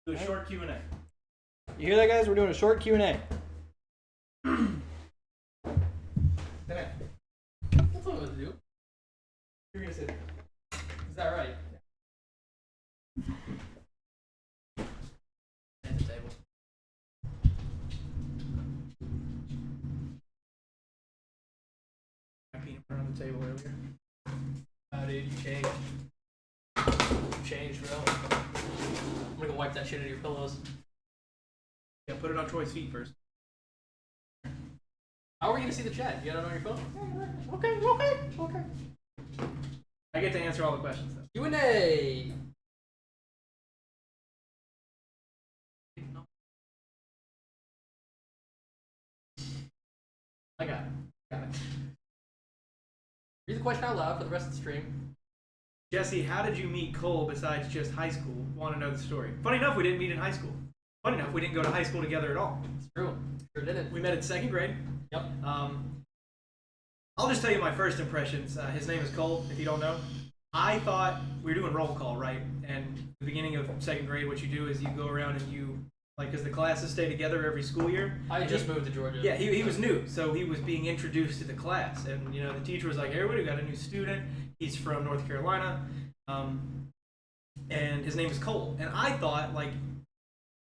Do a short Q&A. You hear that, guys? We're doing a short Q&A. That's what I was to do. You're gonna sit. Is that right? At the table. My peanut butter on the table earlier. Oh, dude, you changed. You changed, bro. I'm gonna go wipe that shit out of your pillows. Yeah, put it on Troy's feet first. How are we gonna see the chat? You got it on your phone? Okay. I get to answer all the questions though. Q&A. I got it. Read the question out loud for the rest of the stream. Jesse, how did you meet Cole besides just high school? Want to know the story. Funny enough, we didn't meet in high school. Funny enough, we didn't go to high school together at all. It's true. Sure didn't. We met in 2nd grade. Yep. I'll just tell you my first impressions. His name is Cole, if you don't know. I thought we were doing roll call, right? And the beginning of 2nd grade, what you do is you go around and you, like, because the classes stay together every school year. I just moved to Georgia. Yeah, he was new, so he was being introduced to the class. And, you know, the teacher was like, everybody, we got a new student. He's from North Carolina. And his name is Cole. And I thought, like,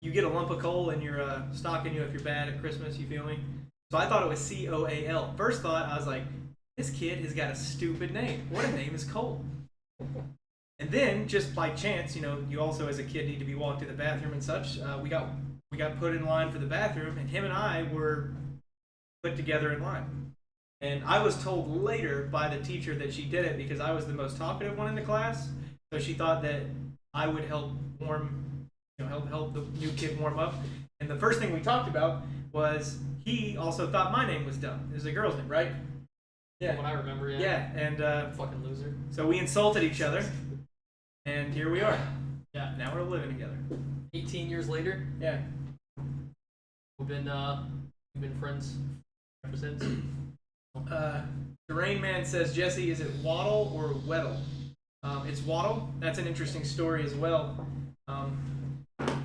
you get a lump of coal in your stocking you if you're bad at Christmas, you feel me? So I thought it was C-O-A-L. First thought, I was like, this kid has got a stupid name. What a name is Cole? And then, just by chance, you know, you also as a kid need to be walked to the bathroom and such. We got put in line for the bathroom, and him and I were put together in line. And I was told later by the teacher that she did it because I was the most talkative one in the class. So she thought that I would help help the new kid warm up. And the first thing we talked about was he also thought my name was dumb. It was a girl's name, right? Yeah. What I remember, yeah. Yeah, and fucking loser. So we insulted each other, and here we are. Yeah. Now we're living together. 18 years later. Yeah. We've been friends ever since. DuhReignMan says, Jesse, is it Waddle or Weddle? It's Waddle. That's an interesting story as well.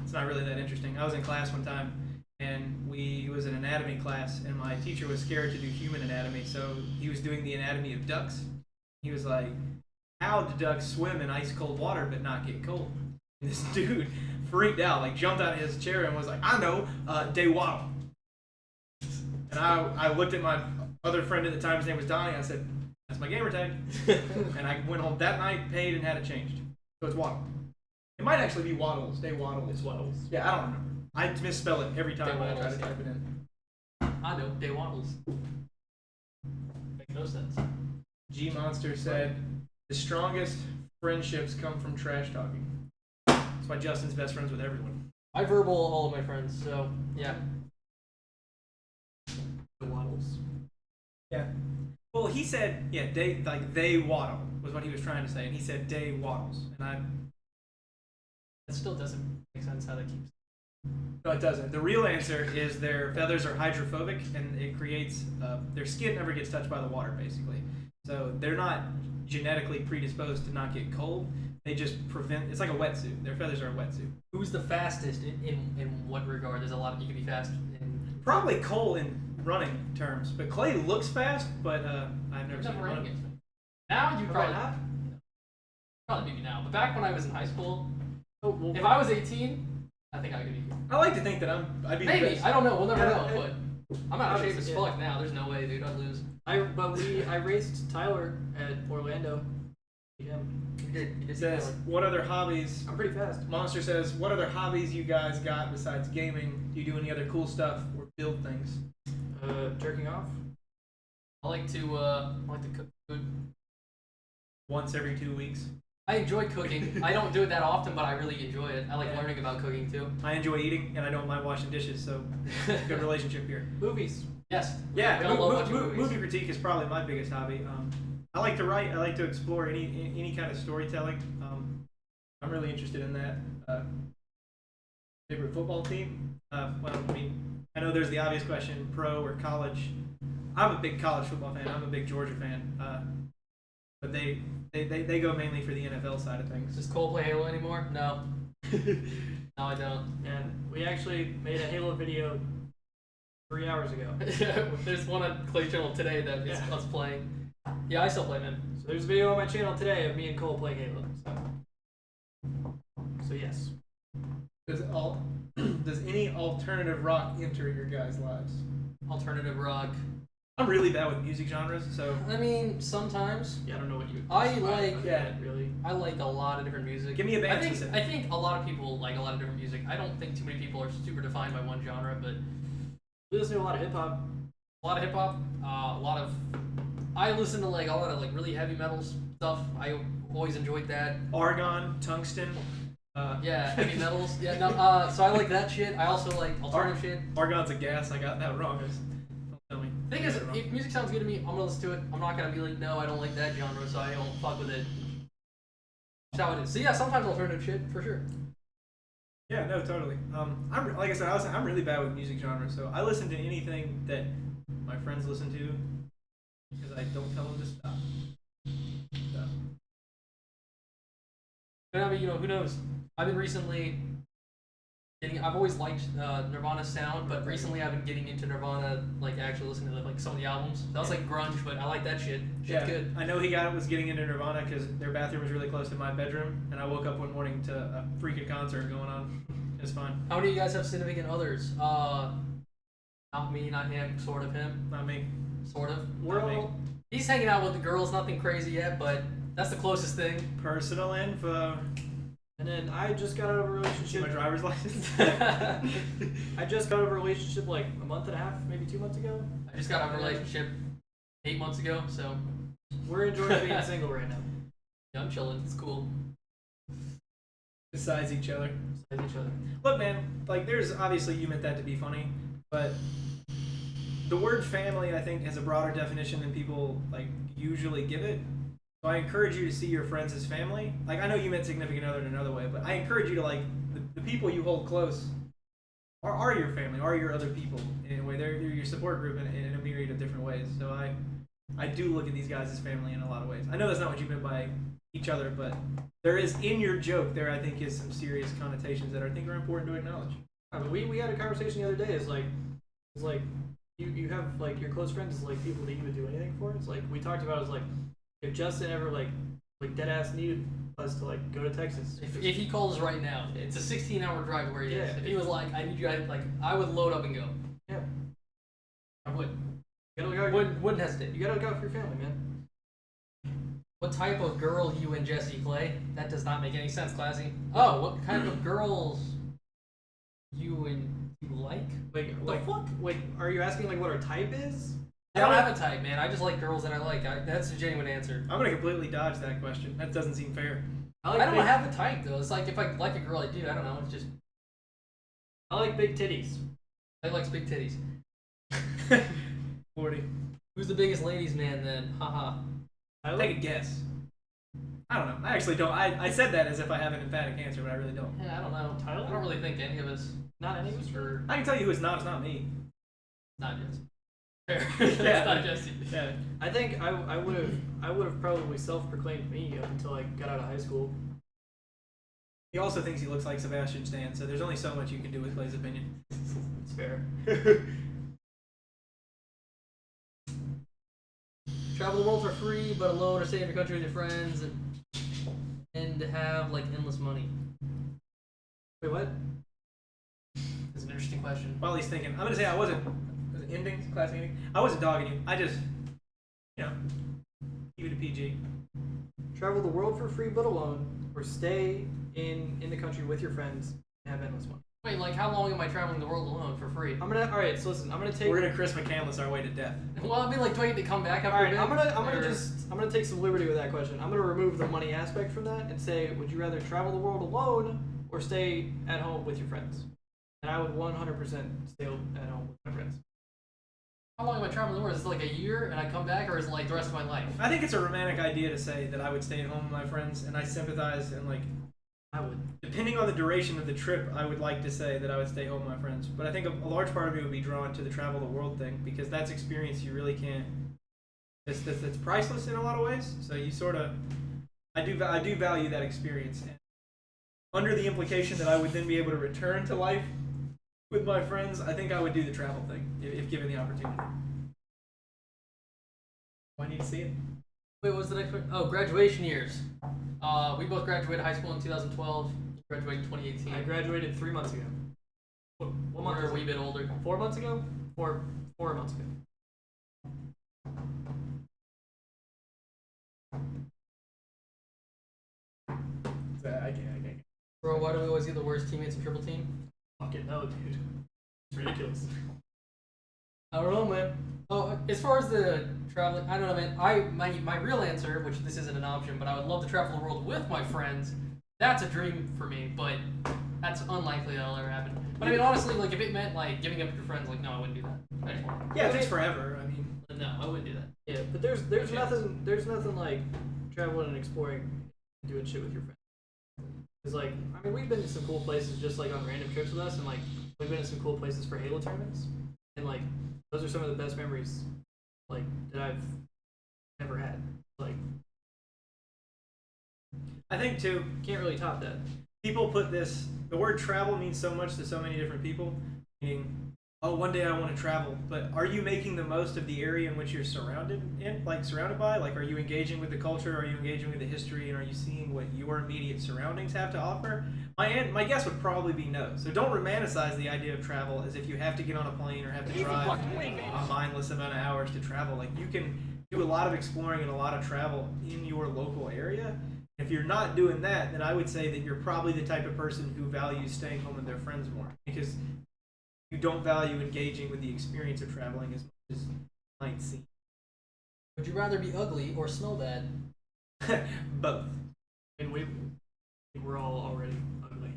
It's not really that interesting. I was in class one time, and it was an anatomy class, and my teacher was scared to do human anatomy, so he was doing the anatomy of ducks. He was like, how do ducks swim in ice cold water but not get cold? And this dude freaked out, like jumped out of his chair and was like, I know, they waddle. And I looked at my other friend at the time, his name was Donnie, I said, that's my gamer tag. And I went home that night, paid, and had it changed. So it's Waddle. It might actually be Waddles. Day Waddle. It's Waddles. Yeah, I don't remember. I misspell it every time when I try to Waddles. type it in. I know, Day Waddles. Makes no sense. G Monster said, the strongest friendships come from trash talking. That's why Justin's best friends with everyone. I verbal all of my friends, so yeah. The Waddles. Yeah. Well, he said, yeah, they waddle was what he was trying to say, and he said day waddles, and It still doesn't make sense how that keeps. no, it doesn't. The real answer is their feathers are hydrophobic, and it creates their skin never gets touched by the water, basically. So they're not genetically predisposed to not get cold. They just prevent. It's like a wetsuit. Their feathers are a wetsuit. Who's the fastest in what regard? There's a lot of you can be fast in. Probably Cole in running terms, but Clay looks fast, but I've never seen him run. Now you probably not. Probably maybe now, but back when I was in high school, if I was 18, I think I could be. I like to think that I'd be the Maybe best. I don't know. We'll never Yeah, know. But I'm out of shape as fuck now. There's no way, dude. I'd lose. I raced Tyler at Orlando. Yeah, you did. It says, what other hobbies? I'm pretty fast. Monster says, what other hobbies you guys got besides gaming? Do you do any other cool stuff or build things? Jerking off. I like to cook food. Once every 2 weeks. I enjoy cooking. I don't do it that often, but I really enjoy it. I like learning about cooking too. I enjoy eating, and I don't mind washing dishes, so good relationship here. Movies. Yes. Yeah, we all love watching movies. movie critique is probably my biggest hobby. I like to write. I like to explore any kind of storytelling. I'm really interested in that. Favorite football team? Well, I mean, I know there's the obvious question: pro or college. I'm a big college football fan. I'm a big Georgia fan. But they go mainly for the NFL side of things. Does Cole play Halo anymore? No. No, I don't. And we actually made a Halo video 3 hours ago. There's one on Clay's channel today that is us playing. Yeah, I still play, man. So there's a video on my channel today of me and Cole playing Halo. So yes. Does any alternative rock enter your guys' lives? Alternative rock. I'm really bad with music genres, so I mean, sometimes. Yeah, I don't know what you. I like. Yeah. Really. I like a lot of different music. Give me a band I think, specific. I think a lot of people like a lot of different music. I don't think too many people are super defined by one genre, but We listen to a lot of hip hop. a lot of hip hop, a lot of. I listen to like a lot of like really heavy metal stuff. I always enjoyed that. Argon, Tungsten. Yeah, heavy metals. Yeah, no. So I like that shit. I also like alternative shit. Argon's a gas. I got that wrong. Don't tell me. Thing is, if music sounds good to me, I'm gonna listen to it. I'm not gonna be like, no, I don't like that genre, so I don't fuck with it. That's how it is. So yeah, sometimes alternative shit for sure. Yeah, no, totally. I'm like I said, I'm really bad with music genres, so I listen to anything that my friends listen to because I don't tell them to stop. So. But I mean, you know, who knows? I've been recently getting. I've always liked Nirvana's sound, but recently I've been getting into Nirvana, like actually listening to like some of the albums. That was like grunge, but I like that shit. Shit's good. I know was getting into Nirvana because their bathroom was really close to my bedroom, and I woke up one morning to a freaking concert going on. It's fun. How many of you guys have significant others? Not me, not him, sort of him. Not me. Sort of. We're Not me. all. He's hanging out with the girls, nothing crazy yet, but that's the closest thing. Personal info. And then I just got out of a See relationship. my driver's license. I just got out of a relationship like a month and a half, maybe 2 months ago. I just got out of a relationship 8 months ago, so We're enjoying being single right now. yeah, I'm chilling. It's cool. Besides each other. Besides each other. Look, man, like, there's obviously you meant that to be funny, but the word family, I think, has a broader definition than people like usually give it. So I encourage you to see your friends as family. Like, I know you meant significant other in another way, but I encourage you to, like, the people you hold close are your family, are your other people in a way. They're your support group in a myriad of different ways. So I do look at these guys as family in a lot of ways. I know that's not what you meant by each other, but there is, in your joke, there I think is some serious connotations that I think are important to acknowledge. I mean, we had a conversation the other day. It's like you have like your close friends is like people that you would do anything for. It's like we talked about. It's like if Justin ever like dead ass needed us to like go to Texas. If he calls right now, it's a 16-hour drive where he is. Yeah. If he was like, I need you, I would load up and go. Yeah. I would. You gotta look out. Wouldn't hesitate. You gotta look out for your family, man. What type of girl you and Jesse Clay? That does not make any sense, Classy. Oh, what kind of girls you like? Like The fuck? Wait, are you asking like what our type is? I don't have a type, man. I just like girls that I like. That's a genuine answer. I'm gonna completely dodge that question. That doesn't seem fair. I don't have a type though. It's like if I like a girl, I do. I don't know. It's just I like big titties. I like big titties. 40. Who's the biggest ladies man then? Haha. Take a guess. I don't know. I actually don't. I said that as if I have an emphatic answer, but I really don't. Yeah, I don't know. Tyler? I don't really think any of us. Not any of us. Sure. I can tell you who it's not. It's not me. Not Jesse. Fair. Yeah. It's not Jesse. Yeah. I think I would have probably self-proclaimed me up until I got out of high school. He also thinks he looks like Sebastian Stan, so there's only so much you can do with Clay's opinion. It's fair. Travel the world for free, but alone, or stay in your country with your friends, and have like endless money. Wait, what? That's an interesting question. While he's thinking, I'm gonna say I wasn't. Was it ending? Class ending? I wasn't dogging you. I just, keep it a PG. Travel the world for free but alone, or stay in the country with your friends and have endless money. Wait, like how long am I traveling the world alone for free? All right. So listen, I'm gonna take. We're gonna Chris McCandless our way to death. Well, I mean, like, do I get to come back after All a right, bit? I'm gonna take some liberty with that question. I'm gonna remove the money aspect from that and say, would you rather travel the world alone or stay at home with your friends? And I would 100% stay at home with my friends. How long am I traveling the world? Is it like a year and I come back, or is it like the rest of my life? I think it's a romantic idea to say that I would stay at home with my friends, and I sympathize and like. I would. Depending on the duration of the trip, I would like to say that I would stay home with my friends. But I think a large part of me would be drawn to the travel the world thing because that's experience you really can't. It's priceless in a lot of ways. So you sort of, I do value that experience. under the implication that I would then be able to return to life with my friends, I think I would do the travel thing if given the opportunity. I need to see it. Wait, what was the next one? Oh, graduation years. We both graduated high school in 2012. Graduated in 2018. I graduated 3 months ago. What month? We're a wee bit older. 4 months ago? 4 months ago. I can't. Bro, why do we always get the worst teammates in triple team? Fucking no, dude. It's ridiculous. I don't know, man. Oh, as far as the traveling, I don't know, man. My real answer, which this isn't an option, but I would love to travel the world with my friends. That's a dream for me, but that's unlikely that'll ever happen. But I mean, honestly, like if it meant like giving up your friends, like no, I wouldn't do that. Yeah, if it's forever, I mean. No, I wouldn't do that. Yeah, but there's nothing like traveling and exploring and doing shit with your friends. Cause like, I mean, we've been to some cool places just like on random trips with us, and like we've been to some cool places for Halo tournaments, and like those are some of the best memories like that I've ever had. Like, I think too, can't really top that. people put this, the word travel means so much to so many different people, meaning, oh, one day I want to travel, but are you making the most of the area in which you're surrounded by? Like, are you engaging with the culture? Are you engaging with the history? And are you seeing what your immediate surroundings have to offer? My guess would probably be no. So don't romanticize the idea of travel as if you have to get on a plane or have to drive a mindless amount of hours to travel. Like, you can do a lot of exploring and a lot of travel in your local area. If you're not doing that, then I would say that you're probably the type of person who values staying home with their friends more, because you don't value engaging with the experience of traveling as much as you might seem. Would you rather be ugly or smell bad? Both. And we're all already ugly.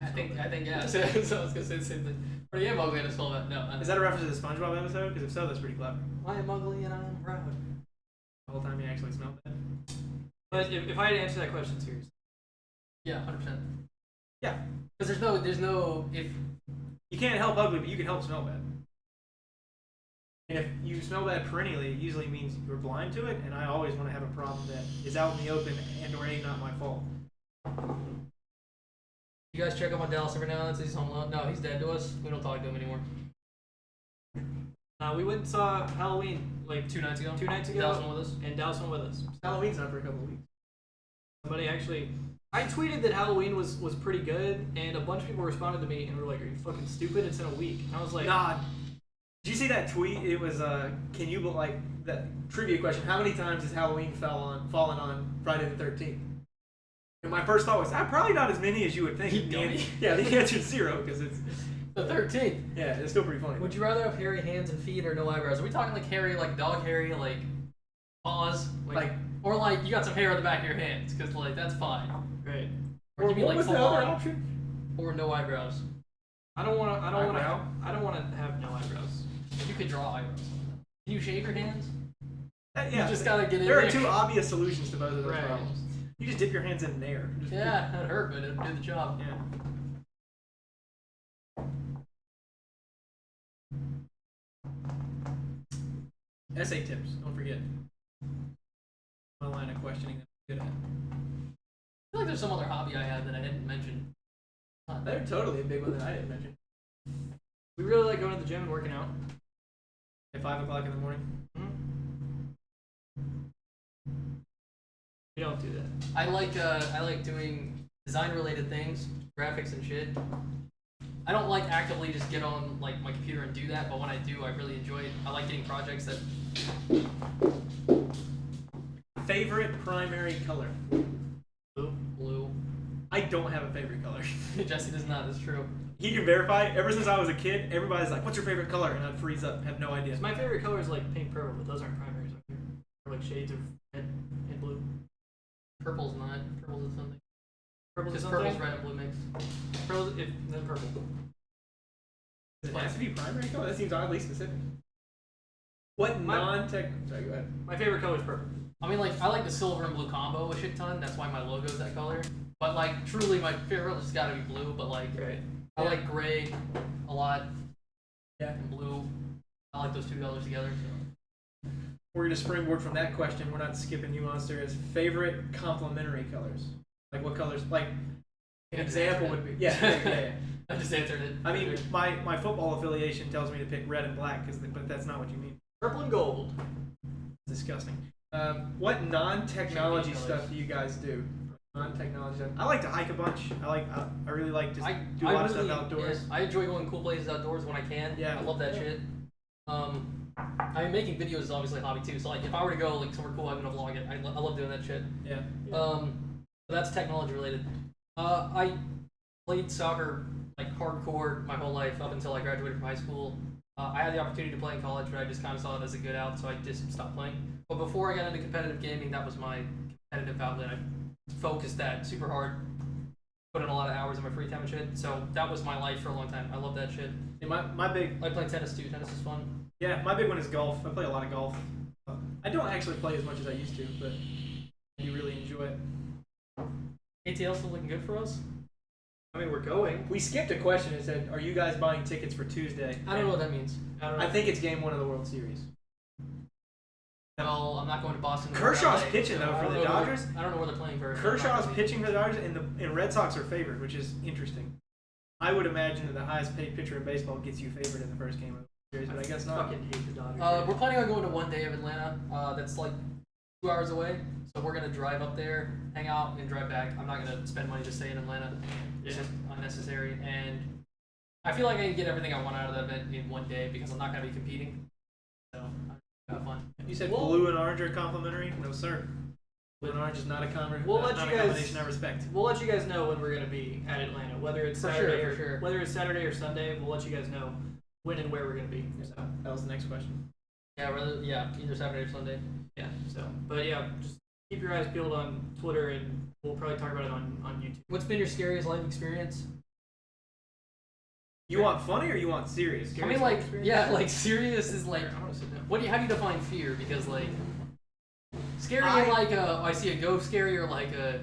I think yeah. So I was gonna say the same thing. But I am ugly and I smell bad. No. Is that a reference to the SpongeBob episode? Because if so, that's pretty clever. I am ugly and I am proud. The whole time you actually smelled bad. But if I had to answer that question seriously, Yeah, 100%. Yeah. Because there's no if. You can't help ugly, but you can help smell bad. And if you smell bad perennially, it usually means you're blind to it, and I always want to have a problem that is out in the open and or ain't not my fault. You guys check up on Dallas every now and then. He's home alone. No, he's dead to us. We don't talk to him anymore. we went and saw Halloween like 2 nights ago. 2 nights ago. Dallas went with us. And Dallas went with us. Halloween's not for a couple of weeks. Somebody actually, I tweeted that Halloween was pretty good, and a bunch of people responded to me and were like, "Are you fucking stupid? It's in a week." And I was like, Nah. Did you see that tweet? It was can you like that trivia question? How many times has Halloween fallen on Friday the 13th? And my first thought was, probably not as many as you would think. The answer is 0 because it's The 13th. Yeah, it's still pretty funny. Would you rather have hairy hands and feet or no eyebrows? Are we talking like hairy, like dog hairy, like paws, like or like you got some hair on the back of your hands? Because like that's fine. "Great." Or do you mean what like was the full other on, option? or no eyebrows? I don't want to Eyebrow? have no eyebrows. You could draw eyebrows. Can you shave your hands? Yeah, You just gotta get in there there. are 2 obvious solutions to both of those Right. problems. You just dip your hands in there. Yeah, that'd hurt, but it'd do the job. Yeah. Essay tips, don't forget. My line of questioning that I'm good at. I feel like there's some other hobby I have that I didn't mention. They're totally a big one that I didn't mention. We really like going to the gym and working out. At 5 o'clock in the morning. We don't do that. I like doing design related things, graphics and shit. I don't like actively just get on like my computer and do that, but when I do, I really enjoy it. I like getting projects that. Favorite primary color? Blue. I don't have a favorite color. Jesse does not. That's true. He can verify. Ever since I was a kid, everybody's like, "What's your favorite color?" And I'd freeze up, have no idea. My favorite color is like pink purple, but those aren't primaries. They're like shades of red and blue. Purple's not. Purple's is something. Purple's Because something. purple's red and blue mix. Purple, then purple. Does it have to be primary color? That seems oddly specific. What non-tech? Sorry, go ahead. My favorite color is purple. I mean, like I like the silver and blue combo a shit ton. That's why my logo's that color. But like, truly, my favorite has got to be blue. But like, Right. I like gray a lot. Yeah. And blue. I like those 2 colors together. So. We're gonna springboard from that question. We're not skipping you, Monster. As favorite complementary colors, like what colors? Like An example would be yeah. I just answered it. I mean, my football affiliation tells me to pick red and black, but that's not what you mean. Purple and gold. Disgusting. What non-technology stuff do you guys do? Non-technology stuff. I like to hike a bunch. I really like to do a lot of stuff outdoors. Yeah, I enjoy going cool places outdoors when I can. Yeah. I love that shit. I mean, making videos is obviously a hobby too. So like, if I were to go like somewhere cool, I'm gonna vlog it. I love doing that shit. Yeah. But that's technology related. I played soccer like hardcore my whole life up until I graduated from high school. I had the opportunity to play in college, but I just kind of saw it as a good out, so I just stopped playing. But before I got into competitive gaming, that was my competitive outlet. I focused that super hard, put in a lot of hours in my free time and shit. So that was my life for a long time. I love that shit. Yeah, my big. I play tennis too. Tennis is fun. Yeah, my big one is golf. I play a lot of golf. I don't actually play as much as I used to, but I do really enjoy it. ATL still looking good for us? I mean, we're going. We skipped a question and said, "Are you guys buying tickets for Tuesday?" I don't know what that means. I think it's Game 1 of the World Series. Well, I'm not going to Boston. Kershaw's pitching though for the Dodgers. I don't know where they're playing first. Kershaw's pitching for the Dodgers, and Red Sox are favored, which is interesting. I would imagine that the highest paid pitcher in baseball gets you favored in the first game of the series, but I guess I not. fucking hate the Dodgers. We're planning on going to one day of Atlanta. That's like 2 hours away. So we're gonna drive up there, hang out, and drive back. I'm not gonna spend money to stay in Atlanta. It's just unnecessary. And I feel like I can get everything I want out of that event in one day because I'm not gonna be competing. So have fun. You said blue and orange are complimentary? No, sir. Blue and orange is not a combination I respect. We'll let you guys know when we're gonna be at Atlanta, whether it's whether it's Saturday or Sunday. We'll let you guys know when and where we're gonna be. So that was the next question. Yeah, either Saturday or Sunday. Yeah. So, but yeah, just keep your eyes peeled on Twitter, and we'll probably talk about it on YouTube. What's been your scariest life experience? You want funny or you want serious? I mean, like, yeah, like serious is like. How do you define fear? Because like, scary like I see a ghost scary or like a.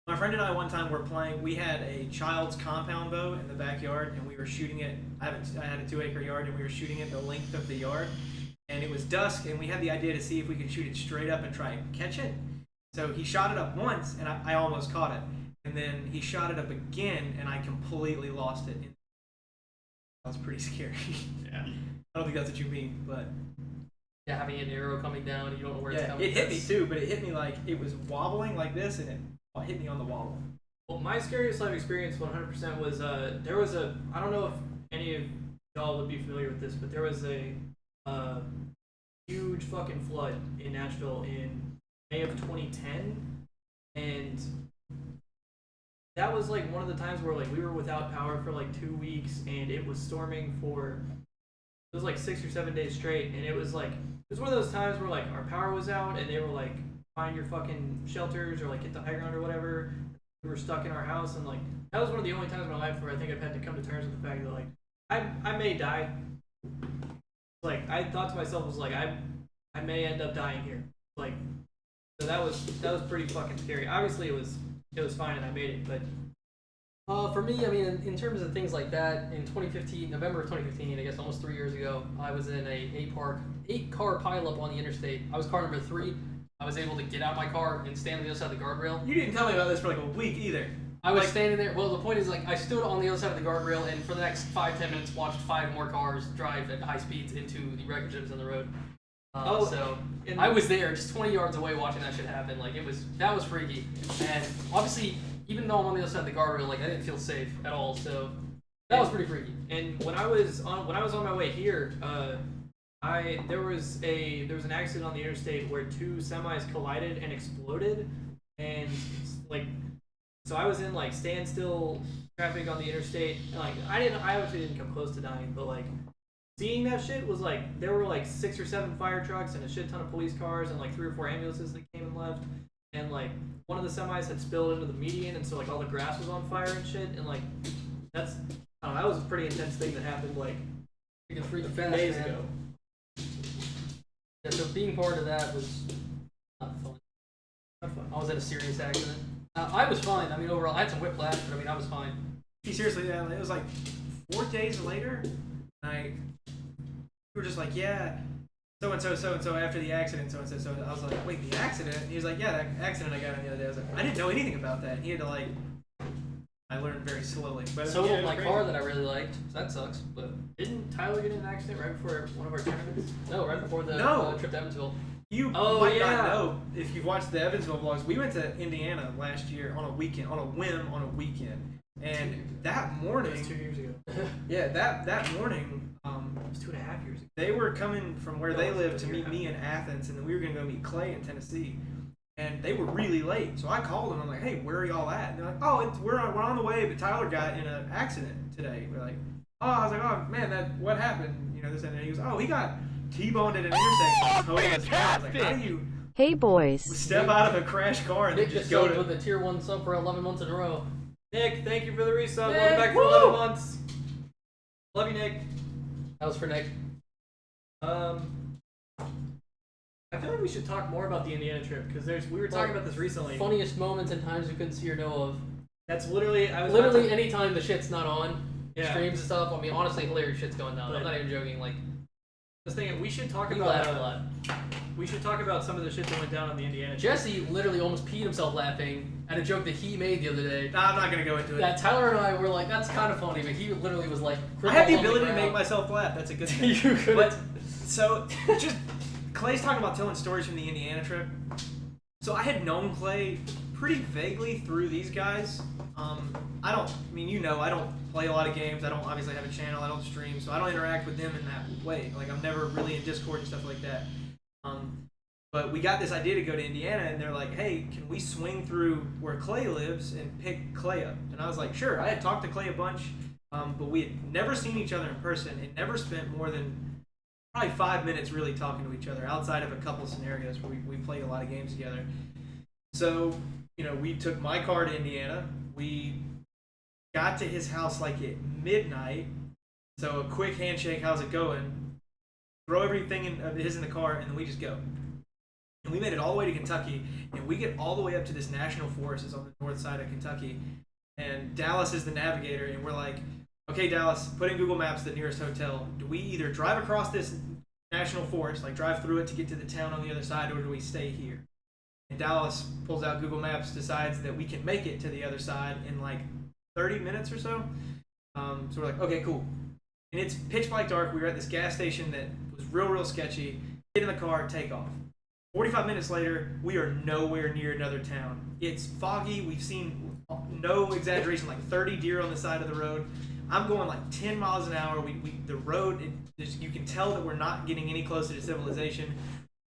My friend and I one time were playing. We had a child's compound bow in the backyard, and we were shooting it. I had a 2-acre yard, and we were shooting it the length of the yard. And it was dusk, and we had the idea to see if we could shoot it straight up and try and catch it. So he shot it up once, and I almost caught it. And then he shot it up again, and I completely lost it. That was pretty scary. Yeah. I don't think that's what you mean, but... Yeah, having an arrow coming down, you don't know where it's coming. It hit me too, but it hit me like it was wobbling like this, and it hit me on the wobble. Well, my scariest life experience 100% was, there was I don't know if any of y'all would be familiar with this, but there was a huge fucking flood in Nashville in May of 2010, and that was like one of the times where like we were without power for like 2 weeks, and it was storming for it was like 6 or 7 days straight, and it was one of those times where like our power was out, and they were like, find your fucking shelters or like get the high ground or whatever. We were stuck in our house, and like that was one of the only times in my life where I think I've had to come to terms with the fact that like I may die. Like I thought to myself, was like I may end up dying here. Like so that was pretty fucking scary. Obviously it was fine and I made it, but for me, I mean, in terms of things like that, in 2015, November of 2015, I guess almost 3 years ago, I was in a 8-car pileup on the interstate. I was car number 3. I was able to get out of my car and stand on the other side of the guardrail. You didn't tell me about this for like a week either. I was standing there. Well, the point is, like, I stood on the other side of the guardrail, and for the next 5-10 minutes, watched 5 more cars drive at high speeds into the wreckage that was on the road. So I was there, just 20 yards away, watching that shit happen. Like that was freaky. And obviously, even though I'm on the other side of the guardrail, like I didn't feel safe at all. So that was pretty freaky. And when I was on my way here, there was an accident on the interstate where 2 semis collided and exploded, and like. So I was in like standstill traffic on the interstate, and like I obviously didn't come close to dying, but like seeing that shit was like there were like 6 or 7 fire trucks and a shit ton of police cars and like 3 or 4 ambulances that came and left, and like one of the semis had spilled into the median, and so like all the grass was on fire and shit, and like that was a pretty intense thing that happened like a few days ago. Yeah, so being part of that was not fun. I was at a serious accident. I was fine. I mean, overall, I had some whiplash, but I mean, I was fine. Seriously, yeah, it was like 4 days later, we were just like, yeah, so and so after the accident, so and so. I was like, wait, the accident? And he was like, yeah, that accident I got on the other day. I was like, I didn't know anything about that. And he had to like I learned very slowly. But So yeah, did it was my crazy. car that I really liked. So that sucks, but Didn't Tyler get in an accident right before one of our tournaments? no, right before the No. trip to Evansville. You Oh, might yeah. not know if you've watched the Evansville vlogs. We went to Indiana last year on a weekend, on a whim on a weekend. And that That morning, was 2 years ago. yeah, that morning, It was 2.5 years ago. they were coming from where No, they it was lived a to year meet and a me in Athens, and then we were gonna go meet Clay in Tennessee. And they were really late, so I called them. I'm like, "Hey, where are y'all at?" And they're like, "Oh, we're on the way, but Tyler got in an accident today." We're like, "Oh," I was like, "Oh man, what happened?" You know, this and that. He goes, "Oh, he got T-boned at an intersection." Oh, fantastic! I was like, "How do you Hey boys. step out of a crash car and Nick then just just go subbed to?" with a tier 1 sub for 11 months in a row. Nick, thank you for the resub. Nick, Welcome back for woo! 11 months. Love you, Nick. That was for Nick. I feel like we should talk more about the Indiana trip because we were talking about this recently. Funniest moments and times we couldn't see or know of. That's literally I was Literally about to- anytime the shit's not on, Yeah. streams and stuff. I mean, honestly, hilarious shit's going down. I'm But- not even joking. Like, I was thinking we should talk we about laughed a lot. we should talk about some of the shit that went down on the Indiana trip. Jesse literally almost peed himself laughing at a joke that he made the other day. Nah, I'm not gonna go into it. That Tyler and I were like, that's kind of funny, but he literally was like, I have the crippled on ability to ground. make myself laugh. That's a good thing. You couldn't. But so just Clay's talking about telling stories from the Indiana trip. So I had known Clay pretty vaguely through these guys. I don't play a lot of games. I don't obviously have a channel. I don't stream, so I don't interact with them in that way. Like I'm never really in Discord and stuff like that. But we got this idea to go to Indiana, and they're like, "Hey, can we swing through where Clay lives and pick Clay up?" And I was like, "Sure." I had talked to Clay a bunch, but we had never seen each other in person and never spent more than probably 5 minutes really talking to each other outside of a couple scenarios where we played a lot of games together. So, we took my car to Indiana. We got to his house like at midnight. So a quick handshake, how's it going? Throw everything of his in the car, and then we just go. And we made it all the way to Kentucky, and we get all the way up to this national forest. It's on the north side of Kentucky. And Dallas is the navigator, and we're like, "Okay, Dallas, put in Google Maps the nearest hotel. Do we either drive across this national forest, like drive through it to get to the town on the other side, or do we stay here?" And Dallas pulls out Google Maps, decides that we can make it to the other side in like 30 minutes or so. So we're like, "Okay, cool." And it's pitch black dark. We were at this gas station that was real sketchy. Get in the car, take off. 45 minutes later, we are nowhere near another town. It's foggy. We've seen, no exaggeration, like 30 deer on the side of the road. I'm going like 10 miles an hour. The road, you can tell that we're not getting any closer to civilization.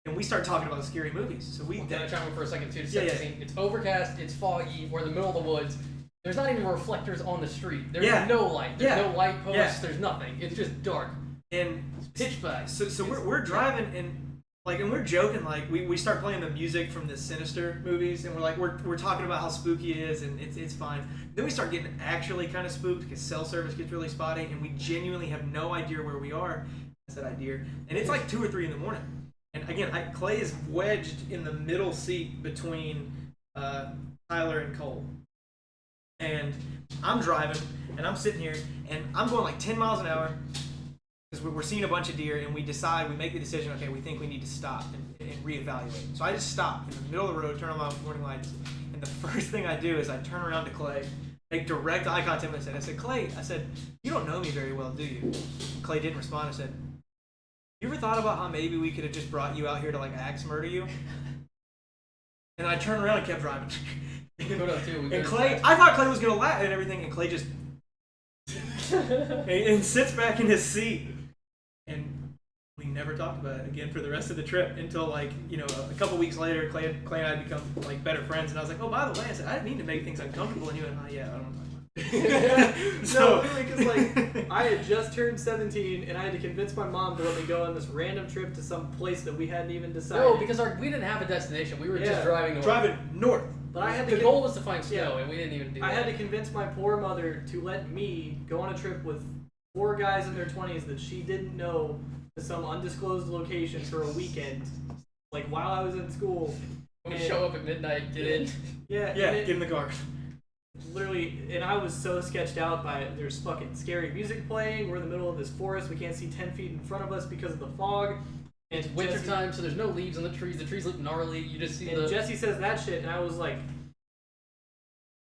And we start talking about scary movies. So we Can I chime in for a second too? To Yeah, set the yeah. scene? It's overcast, it's foggy, we're in the middle of the woods. There's not even reflectors on the street. There's Yeah. no light. There's Yeah. no light posts. Yeah. There's nothing. It's just dark. and It's pitch black. So we're driving and we're joking, like we start playing the music from the Sinister movies, and we're talking about how spooky it is, and it's fine. Then we start getting actually kind of spooked because cell service gets really spotty, and we genuinely have no idea where we are. I said idea, and it's like 2 or 3 in the morning. And again, Clay is wedged in the middle seat between Tyler and Cole, and I'm driving, and I'm sitting here, and I'm going like 10 miles an hour. Because we're seeing a bunch of deer, and we make the decision, okay, we think we need to stop and reevaluate. So I just stop in the middle of the road, turn on my warning lights, and the first thing I do is I turn around to Clay, make direct eye contact with him. I said, "Clay," I said, "you don't know me very well, do you?" Clay didn't respond. I said, "You ever thought about how maybe we could have just brought you out here to like axe murder you?" And I turned around and kept driving. Go down too. And Clay, I thought Clay was gonna laugh and everything, and Clay just and sits back in his seat. And we never talked about it again for the rest of the trip until a couple weeks later, Clay and I become like better friends, and I was like, "Oh, by the way," I said, "I didn't mean to make things uncomfortable," and he went, "Oh yeah, I don't know." No, literally, because like I had just turned 17 and I had to convince my mom to let me go on this random trip to some place that we hadn't even decided. No, because we didn't have a destination. We were Yeah. just driving north. driving north. But I had to The goal was to find snow, and we didn't even do that. I had to convince my poor mother to let me go on a trip with 4 guys in their 20s that she didn't know to some undisclosed location for a weekend, like while I was in school. We And- show up at midnight, get in. Yeah, Yeah, and get in the car. literally, and I was so sketched out by it. There's fucking scary music playing. We're in the middle of this forest. We can't see 10 feet in front of us because of the fog. It's And winter Jesse- time, so there's no leaves on the trees. The trees look gnarly. You just see And the. Jesse says that shit, and I was like,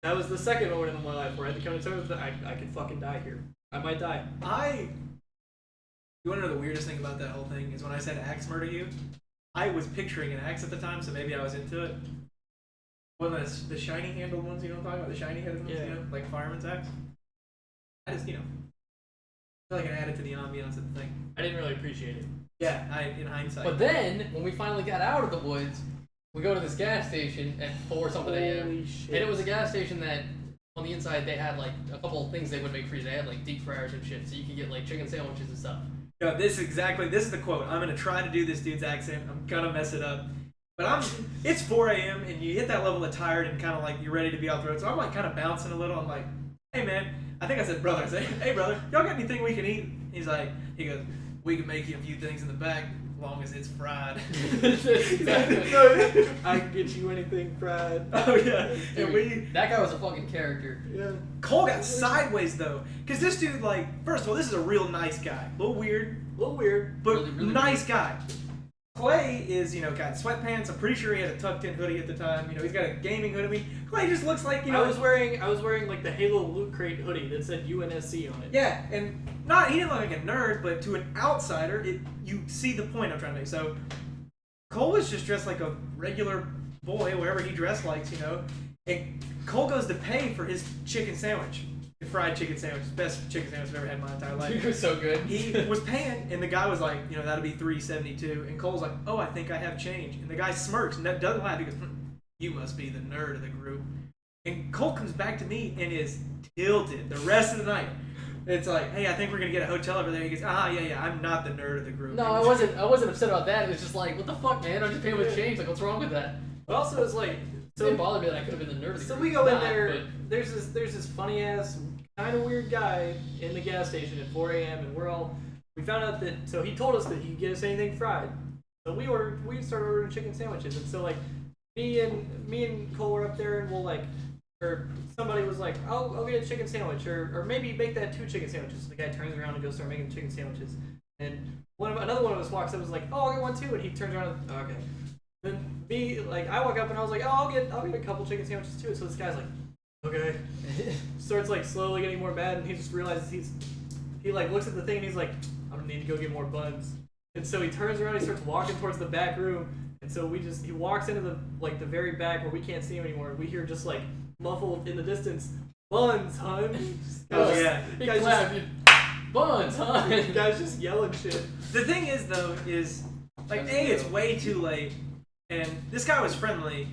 That was the second moment in my life where I had to come to terms with I could fucking die here. I might die. You want to know the weirdest thing about that whole thing is when I said axe murder you, I was picturing an axe at the time, so maybe I was into it. One of the shiny handled ones, you know what I'm talking about? The shiny headed ones, Yeah. you know, like fireman's axe. I just, I feel like it added to the ambiance of the thing. I didn't really appreciate it. Yeah, in hindsight. But then, when we finally got out of the woods, we go to this gas station at 4 something a.m. Holy shit. And it was a gas station that, on the inside, they had like a couple of things they would make for you. They had like deep fryers and shit, so you could get like chicken sandwiches and stuff. Yo, this is the quote. I'm gonna try to do this dude's accent. I'm gonna mess it up. But it's 4 a.m. and you hit that level of tired and kind of like you're ready to be off the road. So I'm like kind of bouncing a little. I'm like, hey man, I think I said brother. I said, hey brother, y'all got anything we can eat? He goes, we can make you a few things in the back as long as it's fried. I can get you anything fried. Oh yeah. Dude, And that guy was a fucking character. Yeah. Cole got sideways though, because this dude first of all, this is a real nice guy. A little weird, A little weird. but Really, really nice guy. Clay is, got sweatpants. I'm pretty sure he had a tucked-in hoodie at the time. He's got a gaming hoodie. Clay just looks like, I was wearing like the Halo Loot Crate hoodie that said UNSC on it. Yeah, and he didn't look like a nerd, but to an outsider, you see the point I'm trying to make. So Cole was just dressed like a regular boy, wherever he dressed like, and Cole goes to pay for his chicken sandwich. The fried chicken sandwich, best chicken sandwich I've ever had in my entire life. He was so good. He was paying, and the guy was like, that'll be $3.72, and Cole's like, oh, I think I have change, and the guy smirks and doesn't laugh. He goes, you must be the nerd of the group, and Cole comes back to me and is tilted the rest of the night. It's like, hey, I think we're gonna get a hotel over there. He goes, yeah, I'm not the nerd of the group. No, I wasn't upset about that. It was just like, what the fuck, man? I'm just paying with change. Like, what's wrong with that? But also, it's like, It didn't bother me that I could have been the nerd of the so group. we go in Not, there. but- There's this funny ass, kind of weird guy in the gas station at 4 a.m. and we found out that he told us that he could get us anything fried. So we started ordering chicken sandwiches, and so like me and Cole were up there, and or somebody was like, I'll get a chicken sandwich, or maybe make that 2 chicken sandwiches. The guy turns around and goes start making chicken sandwiches, and another one of us walks up and was like, oh, I'll get one too, and he turns around and, okay. Then I walk up and I was like, oh, I'll get a couple chicken sandwiches too. So this guy's like, okay. Starts slowly getting more mad, and he just realizes he looks at the thing and he's like, I'm gonna need to go get more buns. And so he turns around and he starts walking towards the back room, and so he walks into the very back where we can't see him anymore, and we hear just muffled in the distance, buns, hun. Oh yeah. He Guys clapped. Buns, huh? Guys just yelling shit. The thing is, though, it's way too late, and this guy was friendly,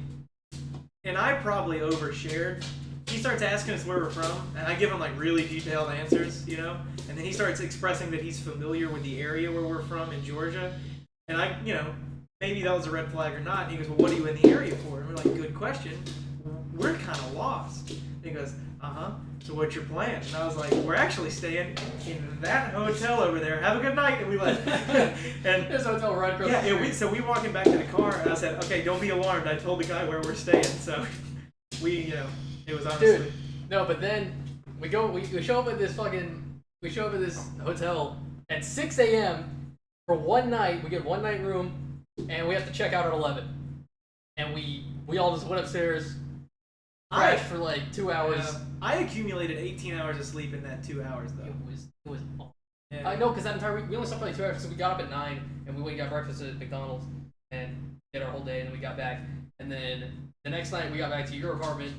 and I probably overshared. He starts asking us where we're from, and I give him really detailed answers, and then he starts expressing that he's familiar with the area where we're from in Georgia, and I, maybe that was a red flag or not. And he goes, well, what are you in the area for? And we're like, good question. We're kind of lost. And he goes, so what's your plan? And I was like, we're actually staying in that hotel over there. Have a good night. And we left. And There's a hotel right across the street. so we walking back to the car, and I said, okay, don't be alarmed. I told the guy where we're staying. So it was honestly. Dude, no, but then we show up at this hotel at 6 a.m. for one night. We get one night room, and we have to check out at 11. And we all just went upstairs, crashed for 2 hours. I accumulated 18 hours of sleep in that 2 hours though. It was awful. Yeah. I know, because that entire week we only slept for 2 hours, so we got up at 9 and we went and got breakfast at McDonald's and did our whole day, and then we got back, and then the next night we got back to your apartment.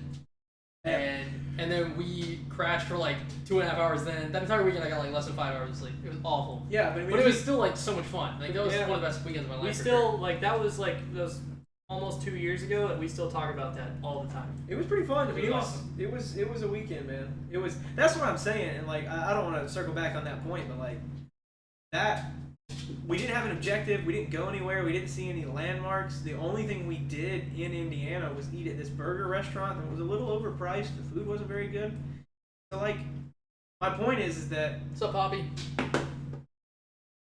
And then we crashed for 2.5 hours. Then that entire weekend I got less than 5 hours of sleep. It was awful. Yeah, but But it was still so much fun. That was one of the best weekends of my life. We for still sure. that was those almost 2 years ago, and we still talk about that all the time. It was pretty fun. I mean, awesome. it was a weekend, man. That's what I'm saying, and I don't want to circle back on that point, but that we didn't have an objective. We didn't go anywhere. We didn't see any landmarks. The only thing we did in Indiana was eat at this burger restaurant that was a little overpriced. The food wasn't very good. So my point is that What's up, Poppy?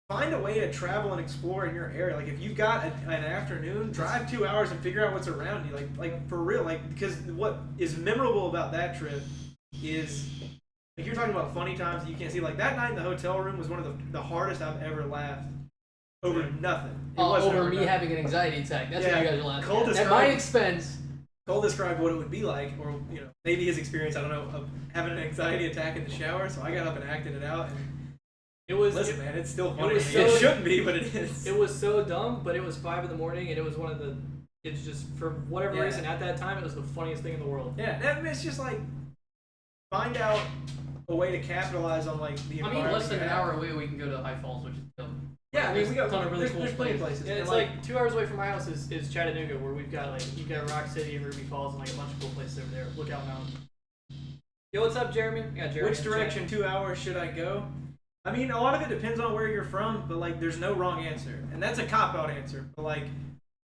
find a way to travel and explore in your area. If you've got an afternoon, drive 2 hours and figure out what's around you. Like for real. Because what is memorable about that trip is you're talking about funny times that you can't see. That night in the hotel room was one of the hardest I've ever laughed over nothing. It wasn't Over me nothing. having an anxiety attack. That's what you guys are laughing Cole at. At described- my expense, Cole described what it would be like, or maybe his experience. I don't know, of having an anxiety attack in the shower. So I got up and acted it out. And listen, man, it's still funny. It shouldn't be, but it is. It was so dumb, but it was 5 in the morning, and it was one of the. It's just for whatever reason at that time, it was the funniest thing in the world. Yeah, it's just like find out a way to capitalize on like the. I mean, less than an hour away, we can go to High Falls, which is dope. Yeah, I mean, we got a ton of really cool places. places. Yeah, it's like 2 hours away from my house is Chattanooga, where we've got like you've got Rock City and Ruby Falls and like a bunch of cool places over there. Lookout Mountain. Yo, what's up, Jeremy? Yeah, Jeremy. Which direction 2 hours should I go? I mean, a lot of it depends on where you're from, but like, there's no wrong answer, and that's a cop-out answer. But like,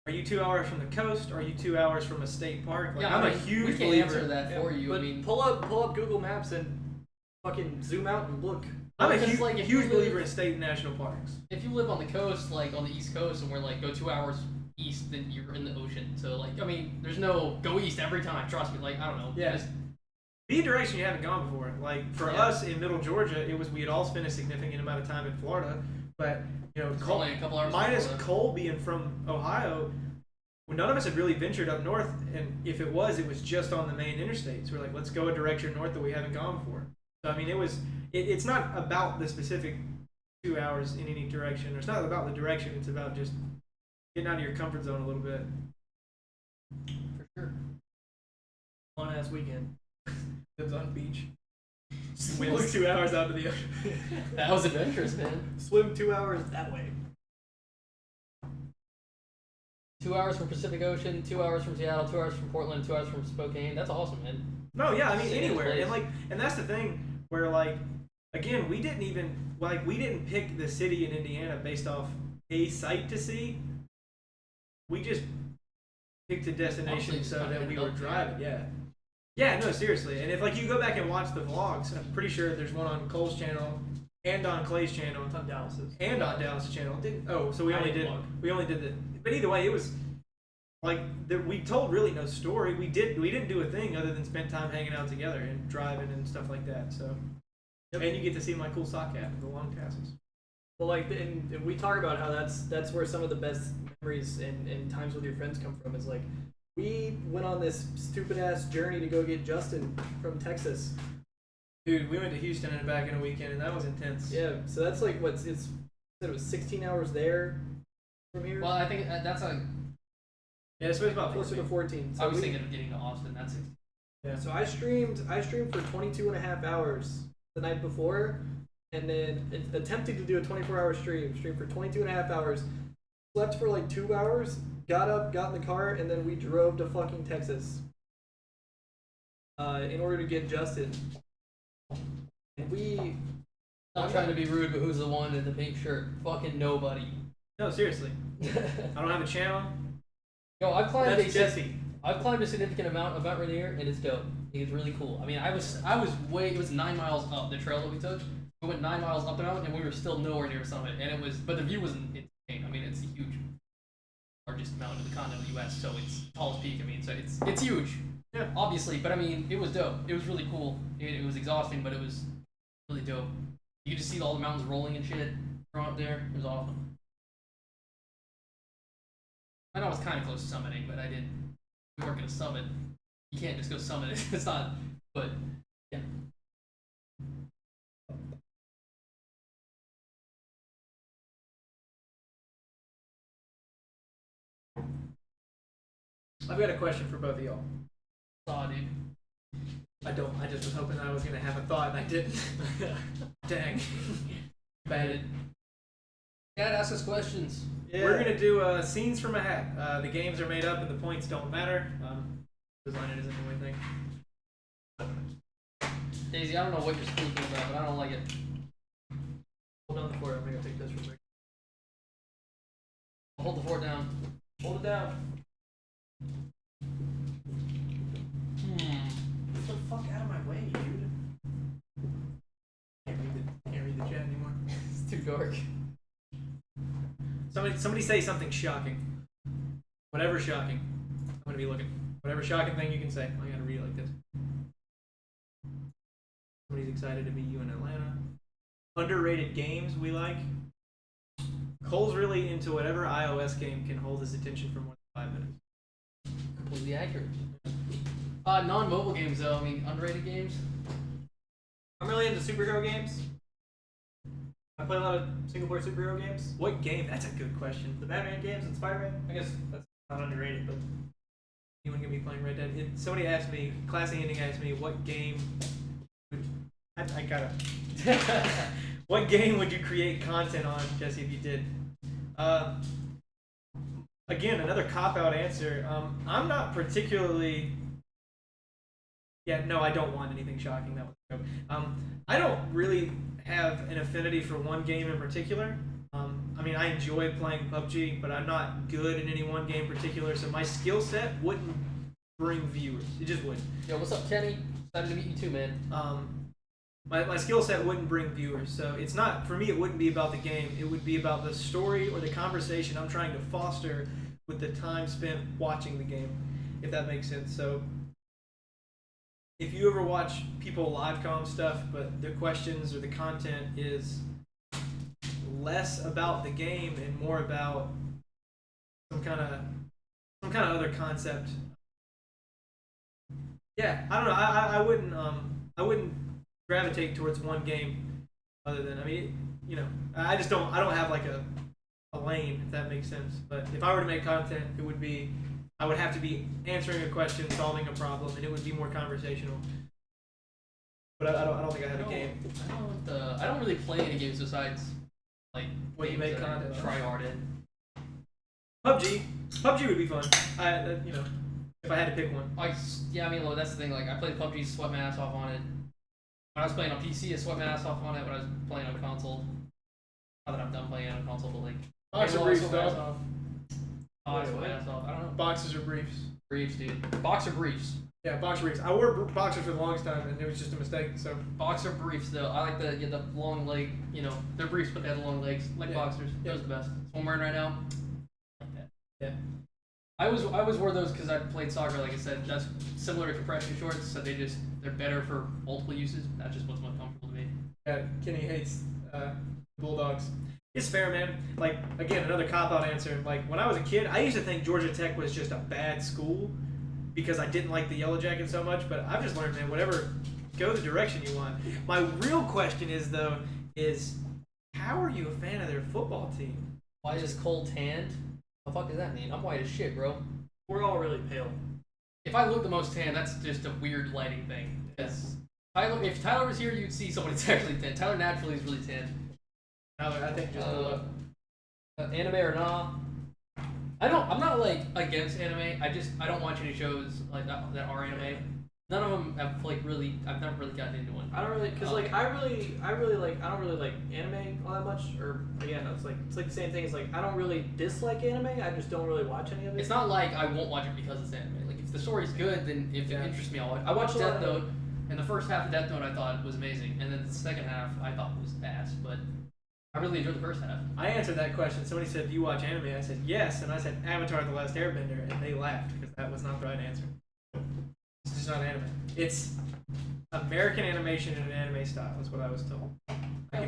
are you 2 hours from the coast? Or are you 2 hours from a state park? Like, yeah, I'm a huge we can believer. answer that for you. But I mean, pull up Google Maps and fucking zoom out and look. I'm a Because, like, if you huge live- believer in state and national parks. if you live on the coast, like on the East Coast, and we're like go 2 hours east, then you're in the ocean. So like, I mean, there's no go east every time. Trust me. Like, I don't know. Yeah. Just, Be a direction you haven't gone before. Like for us in Middle Georgia, we had all spent a significant amount of time in Florida, but it's Cole, only a couple hours. minus before that. Cole being from Ohio, none of us had really ventured up north, and if it was just on the main interstates. We're like, let's go a direction north that we haven't gone before. So I mean, it's not about the specific 2 hours in any direction. It's not about the direction. It's about just getting out of your comfort zone a little bit. For sure. Fun ass weekend. Lives on beach. Swims 2 hours out to the ocean. That was adventurous, man. Swim 2 hours that way. 2 hours from Pacific Ocean, 2 hours from Seattle, 2 hours from Portland, 2 hours from Spokane. That's awesome, man. No, yeah, I mean Same anywhere, place. and that's the thing where like, again, we didn't pick the city in Indiana based off a sight to see. We just picked a destination Honestly, so just that we kinda were ended up driving. Yeah, no, seriously. And if like you go back and watch the vlogs, I'm pretty sure there's one on Cole's channel and on Clay's channel It's on Dallas's. and on Dallas' channel. So we I only didn't did look. but either way, it was like we told really no story. We didn't do a thing other than spend time hanging out together and driving and stuff like that. So and you get to see my cool sock hat and the long tassels. Well, like, and we talk about how that's where some of the best memories and times with your friends come from. Is like, we went on this stupid ass journey to go get Justin from Texas. Dude, we went to Houston and back in a weekend, and that was intense. Yeah, so that's like it was 16 hours there from here. Well, I think that's a. Yeah, it's about Closer to 14. So I was thinking of getting to Austin. That's it. Yeah. So I streamed for 22 and a half hours the night before, and then attempted to do a 24-hour streamed for 22 and a half hours, slept for like 2 hours, got up, got in the car, and then we drove to fucking Texas in order to get Justin. And we... Not trying to be rude, but who's the one in the pink shirt? Fucking nobody. No, seriously. I don't have a channel. Yo, I've climbed That's Jesse. I've climbed a significant amount of Mount Rainier, and it's dope. It's really cool. I mean, it was 9 miles up the trail that we took. We went 9 miles up the mountain, and we were still nowhere near summit. And but the view was insane. I mean, it's a huge, largest mountain in the continental U.S., so it's the tallest peak. I mean, so it's huge. Yeah. Obviously, but I mean, it was dope. It was really cool. It was exhausting, but it was really dope. You could just see all the mountains rolling and shit from up there. It was awesome. I know I was kind of close to summiting, but we weren't going to summit. You can't just go summit it. It's not, but yeah. I've got a question for both of y'all. Saw, dude. I don't. I just was hoping I was going to have a thought, and I didn't. Dang. Bad. Dad, ask us questions. Yeah. We're going to do scenes from a hat. The games are made up, and the points don't matter. Design it isn't the only thing. Daisy, I don't know what you're speaking about, but I don't like it. Hold down the fort. I'm gonna go take this real quick. Hold the fort down. Hold it down. Get the fuck out of my way, dude. Can't read the chat anymore. It's too dark. Somebody say something shocking. Whatever shocking. I'm going to be looking. Whatever shocking thing you can say. I got to read it like this. Somebody's excited to meet you in Atlanta. Underrated games we like. Cole's really into whatever iOS game can hold his attention for more than 5 minutes. Completely accurate. Non-mobile games though. I mean, underrated games. I'm really into superhero games. I play a lot of single-player superhero games. What game? That's a good question. The Batman games and Spider-Man. I guess that's not underrated, but Anyone gonna be playing Red Dead? Somebody asked me, ClassyEnding asked me, what game? I gotta. What game would you create content on, Jesse, if you did? Again, another cop-out answer. I'm not particularly. Yeah, no, I don't want anything shocking. That was a joke. I don't really have an affinity for one game in particular. I mean, I enjoy playing PUBG, but I'm not good in any one game in particular, so my skill set wouldn't bring viewers. It just wouldn't. Yo, what's up, Kenny? Excited to meet you too, man. My skill set wouldn't bring viewers, so it's not, for me, it wouldn't be about the game. It would be about the story or the conversation I'm trying to foster with the time spent watching the game, if that makes sense. So if you ever watch people live comm stuff, but the questions or the content is less about the game and more about some kind of other concept. Yeah, I don't know. I wouldn't gravitate towards one game other than, I mean, you know, I don't have like a lane, if that makes sense. But if I were to make content, it would be, I would have to be answering a question, solving a problem, and it would be more conversational. But I don't think I have a game. I don't really play any games besides like What you games make that I content on. try hard in. PUBG would be fun. You know, if I had to pick one. Like, yeah, I mean, well, that's the thing. Like, I played PUBG, sweat my ass off on it. When I was playing on PC, I sweat my ass off on it. When I was playing on console, not that I'm done playing on console, but like, Boxer Halo, I briefs, sweat my ass though. off. Oh, I sweat my ass off. I don't know. Boxers or briefs? Briefs, dude. Boxer briefs. Yeah, boxer briefs. I wore boxers for the longest time, and it was just a mistake. So Boxer briefs, though. I like the long leg. You know, they're briefs, but they have the long legs, like Yeah. boxers. Yeah. Those are the best. That's what I'm wearing right now. Like that. yeah, I always wore those because I played soccer. Like I said, that's similar to compression shorts. So they're better for multiple uses. That's just what's most comfortable to me. yeah. Kenny hates Bulldogs. It's fair, man. Like, again, another cop-out answer. Like, when I was a kid, I used to think Georgia Tech was just a bad school because I didn't like the Yellow Jackets so much. But I've just learned, man, whatever, go the direction you want. My real question is, though, how are you a fan of their football team? Why is Cole tanned? What the fuck does that mean? I'm white as shit, bro. we're all really pale. If I look the most tan, that's just a weird lighting thing. Because if Tyler was here, you'd see someone that's actually tan. Tyler naturally is really tan. Tyler, I think just Anime or nah? I'm not like against anime. I don't watch any shows like that are anime. None of them have like really. I've never really gotten into one. I don't really, cause like I don't really like anime all that much. Or again, it's like the same thing. It's like I don't really dislike anime. I just don't really watch any of it. It's not like I won't watch it because it's anime. Like if the story's good, then if Yeah. it interests me, I'll watch. I watched Death Note, and the first half of Death Note I thought was amazing, and then the second half I thought was ass. But I really enjoyed the first half. I answered that question. Somebody said, do you watch anime? I said, yes. And I said, Avatar The Last Airbender. And they laughed because that was not the right answer. It's just not anime. It's American animation in an anime style, is what I was told.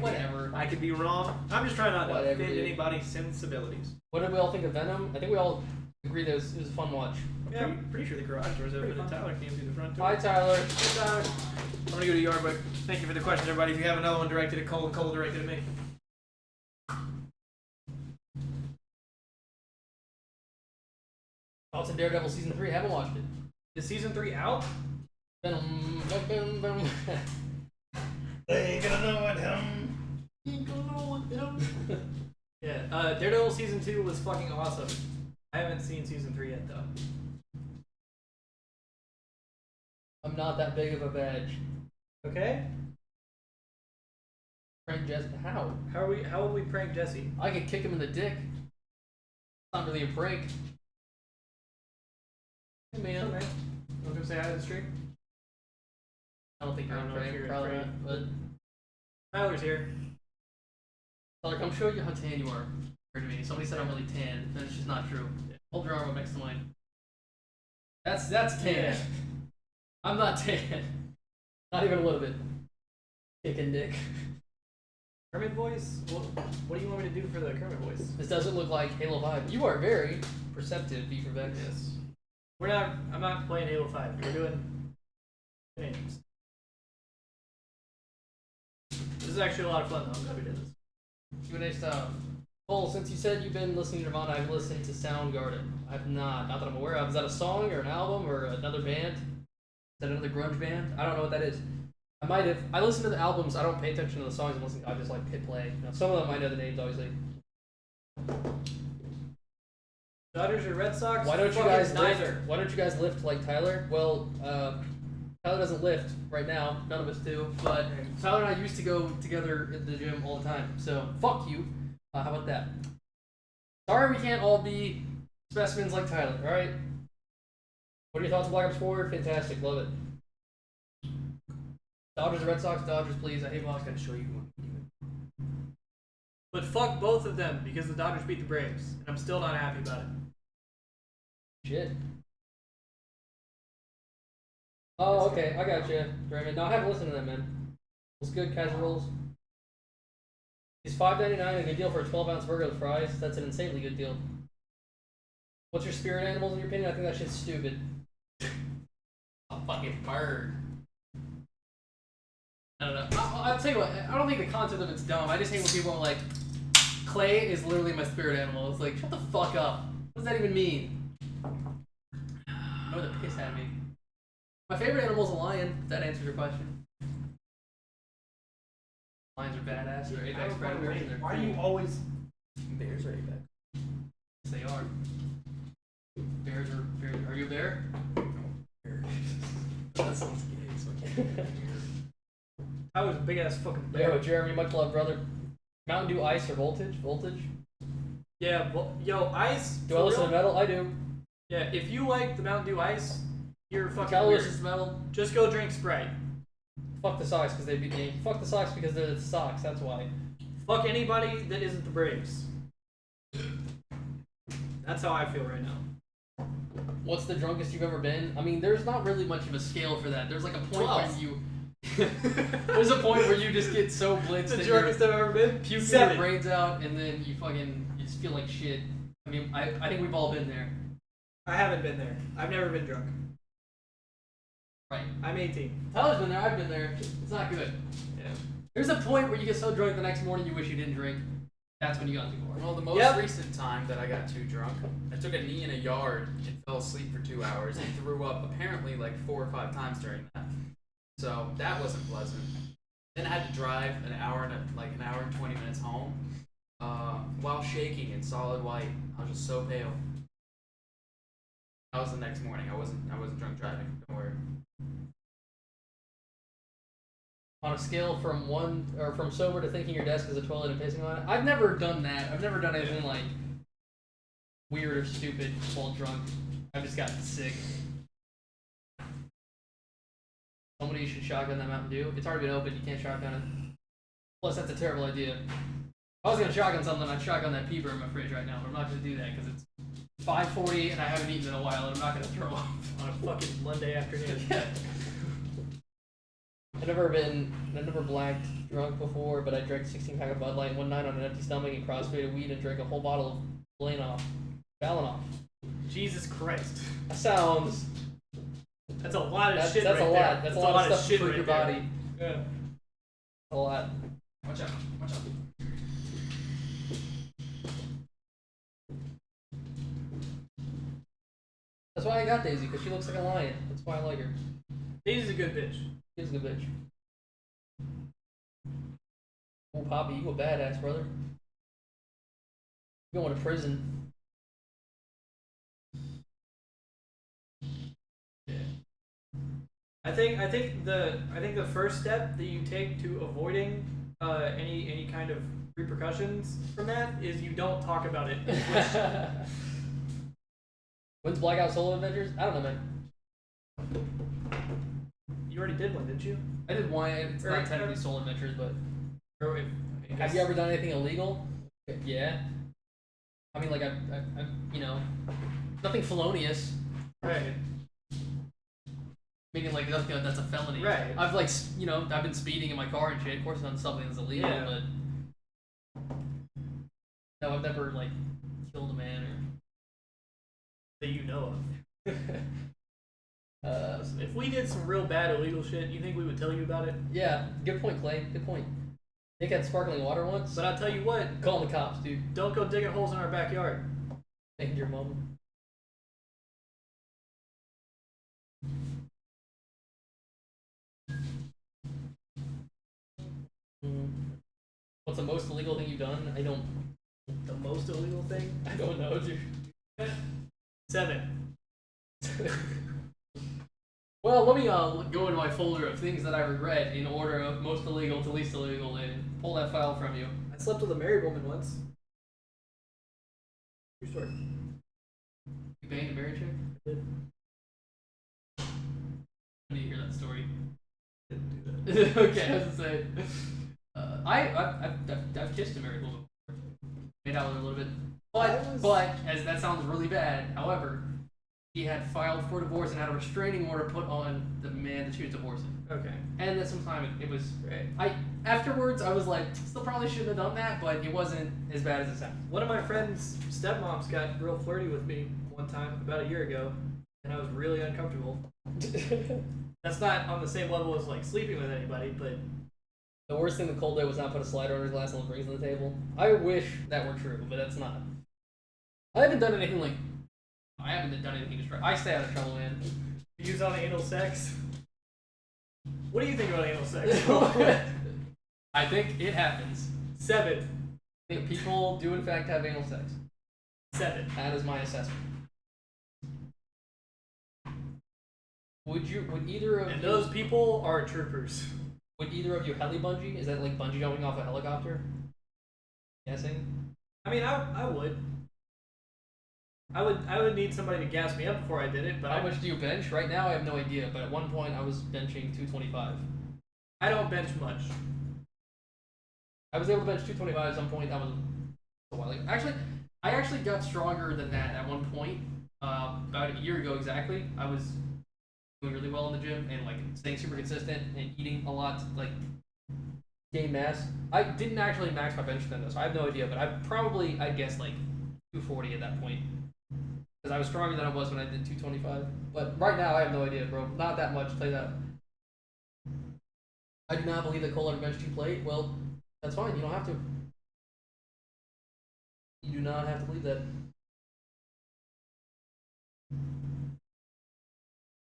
Whatever. I could be wrong. I'm just trying not to Whatever, offend dude. anybody's sensibilities. What did we all think of Venom? I think we all agreed that it was a fun watch. Yeah. Pretty sure the garage door's open Pretty and fun. Tyler came through the front door. Hi, Tyler. I'm going to go to yard, but thank you for the question, everybody. If you have another one directed at Cole and Cole directed at me. Thoughts on Daredevil season 3? Haven't watched it. Is season 3 out? Venom. Venom. They ain't gonna know what him. Yeah. Daredevil season 2 was fucking awesome. I haven't seen season 3 yet though. I'm not that big of a veg. Okay. Prank Jesse. How? How will we prank Jesse? I could kick him in the dick. It's not really a prank. Hey, man. Man. Want to go say hi to the stream? I don't think you're I a don't know if prank. you're a Probably prank. not. But Tyler's here. Tyler, come show you how tan you are. To me. Somebody said I'm really tan, and it's just not true. Hold your arm up next to mine. That's tan. Yeah. I'm not tan. Not even a little bit. Kicking dick. Kermit voice? What do you want me to do for the Kermit voice? This doesn't look like Halo vibe. You are very perceptive, V for Vex. Yes. I'm not playing Halo 5. We're doing names. This is actually a lot of fun, though. I'm glad we did this. Q&A stuff. Cole, since you said you've been listening to Nirvana, I've listened to Soundgarden. I've not. Not that I'm aware of. Is that a song or an album or another band? Is that another grunge band? I don't know what that is. I might have. I listen to the albums. I don't pay attention to the songs. I just like hit play. You know, some of them I know the names, obviously. Dodgers or Red Sox? Why don't you guys neither? lift? Why don't you guys lift like Tyler? Well, Tyler doesn't lift right now. None of us do. But Tyler and I used to go together at the gym all the time. So fuck you. How about that? Sorry, we can't all be specimens like Tyler. All right. What are your thoughts on Black Ops 4? Fantastic. Love it. Dodgers or Red Sox? Dodgers, please. I hate Boston. Gotta show you one. But fuck both of them because the Dodgers beat the Braves, and I'm still not happy about it. Shit. Oh, okay. I got you, DuhReignMan. No, I haven't listened to that, man. It's good, casual rolls. Is $5.99 a good deal for a 12-ounce burger with fries? That's an insanely good deal. What's your spirit animals in your opinion? I think that shit's stupid. A fucking bird. I don't know. I'll tell you what, I don't think the concept of it's dumb. I just hate when people are like, clay is literally my spirit animal. It's like, shut the fuck up. What does that even mean? Oh, the piss at me. My favorite animal is a lion, if that answers your question. Lions are badass. They're apex predators. And they're Why do you always... Bears are apex. Yes, they are. Bears are... Are you a bear? That sounds gay, so I can't. I was a big ass fucking bear. Yo, Jeremy, much love, brother. Mountain Dew Ice or Voltage? Voltage? Yeah, yo, ice. Do I listen to metal? I do. Yeah, if you like the Mountain Dew Ice, you're fucking Cal weird. listens to metal. Just go drink Sprite. Fuck the Sox because they beat me. Fuck the Sox because they're the Sox, that's why. Fuck anybody that isn't the Braves. That's how I feel right now. What's the drunkest you've ever been? I mean, there's not really much of a scale for that. There's like a point 12. where you... There's a point where you just get so blitzed The that drunkest I've ever been? puking 7. your brains out and then you just feel like shit. I mean, I think we've all been there. I haven't been there. I've never been drunk. Right. I'm 18. Tyler's been there, I've been there. It's not good. Yeah. There's a point where you get so drunk the next morning you wish you didn't drink. That's when you got too far. Well, the most recent time that I got too drunk, I took a knee in a yard and fell asleep for 2 hours and threw up apparently like 4 or 5 times during that. So that wasn't pleasant. Then I had to drive an hour and 20 minutes home while shaking in solid white. I was just so pale. That was the next morning. I wasn't drunk driving. Don't worry. On a scale from sober to thinking your desk is a toilet and pissing on it, I've never done that. I've never done anything like weird or stupid while drunk. I've just gotten sick. Somebody should shotgun that Mountain Dew. It's already been opened. You can't shotgun it. Plus, that's a terrible idea. If I was gonna shotgun something, I'd shotgun that peeper in my fridge right now. But I'm not gonna do that because it's 5:40 and I haven't eaten in a while, and I'm not gonna throw up On a fucking Monday afternoon. Yeah. I've never blacked drunk before, but I drank 16-pack of Bud Light one night on an empty stomach and crossfaded weed and drank a whole bottle of Balanoff. Jesus Christ. That sounds... That's a lot of That's shit a right lot. there. That's a lot of stuff shit for right your there. body. Yeah. A lot. Watch out. Watch out. That's why I got Daisy, because she looks like a lion. That's why I like her. Daisy's a good bitch. She's a good bitch. Oh, Poppy, you a badass, brother. You're going to prison. I think the first step that you take to avoiding any kind of repercussions from that is you don't talk about it. When's Blackout Solo Adventures? I don't know, man. You already did one, didn't you? I did one. It's not technically Solo Adventures, but Or have you ever done anything illegal? Yeah. I mean, like I you know, nothing felonious. Right. Meaning like that's a felony. Right. I've like I've been speeding in my car and shit. Of course, I've done something that's illegal, Yeah. but no, I've never like killed a man or. That you know of. If we did some real bad illegal shit, you think we would tell you about it? Yeah, good point, Clay. Good point. Nick had sparkling water once. But I'll tell you what, Call the cops, dude. don't go digging holes in our backyard. Thank your mom. What's the most illegal thing you've done? The most illegal thing? I don't know, dude. 7. Well, let me go into my folder of things that I regret in order of most illegal to least illegal and pull that file from you. I slept with a married woman once. True story. You banged a married chick? I did. I need to hear that story. Didn't do that. Okay, I was to say. I've kissed a married woman before. Made out with her a little bit. But, as that sounds really bad, however, he had filed for divorce and had a restraining order put on the man that she was divorcing. Okay. And at some time, it was. Right. Afterwards, I was like, still probably shouldn't have done that, but it wasn't as bad as it sounds. One of my friend's stepmoms got real flirty with me one time, about a year ago, and I was really uncomfortable. That's not on the same level as like sleeping with anybody, but The worst thing the cold day was not put a slider on his glass and let rings on the table. I wish that were true, but that's not. I haven't done anything like. I haven't done anything to try. I stay out of trouble, man. views on anal sex. What do you think about anal sex? I think it happens. 7. I think people do in fact have anal sex. 7. That is my assessment. Would either of And you, those people are troopers. would either of you heli bungee? Is that like bungee jumping off a helicopter? Guessing. I mean, I would. I would need somebody to gas me up before I did it, but How much do you bench? Right now I have no idea, but at one point I was benching 225. I don't bench much. I was able to bench 225 at some point. That was a while ago. Actually, I actually got stronger than that at one point. About a year ago exactly. I was doing really well in the gym and like staying super consistent and eating a lot, like gain mass. I didn't actually max my bench then though, so I have no idea. But I'd guess like 240 at that point. Because I was stronger than I was when I did 225. But right now I have no idea, bro. Not that much. Play that. I do not believe that Cole ever benched 2 plate. Well, that's fine. You don't have to. You do not have to believe that. I'm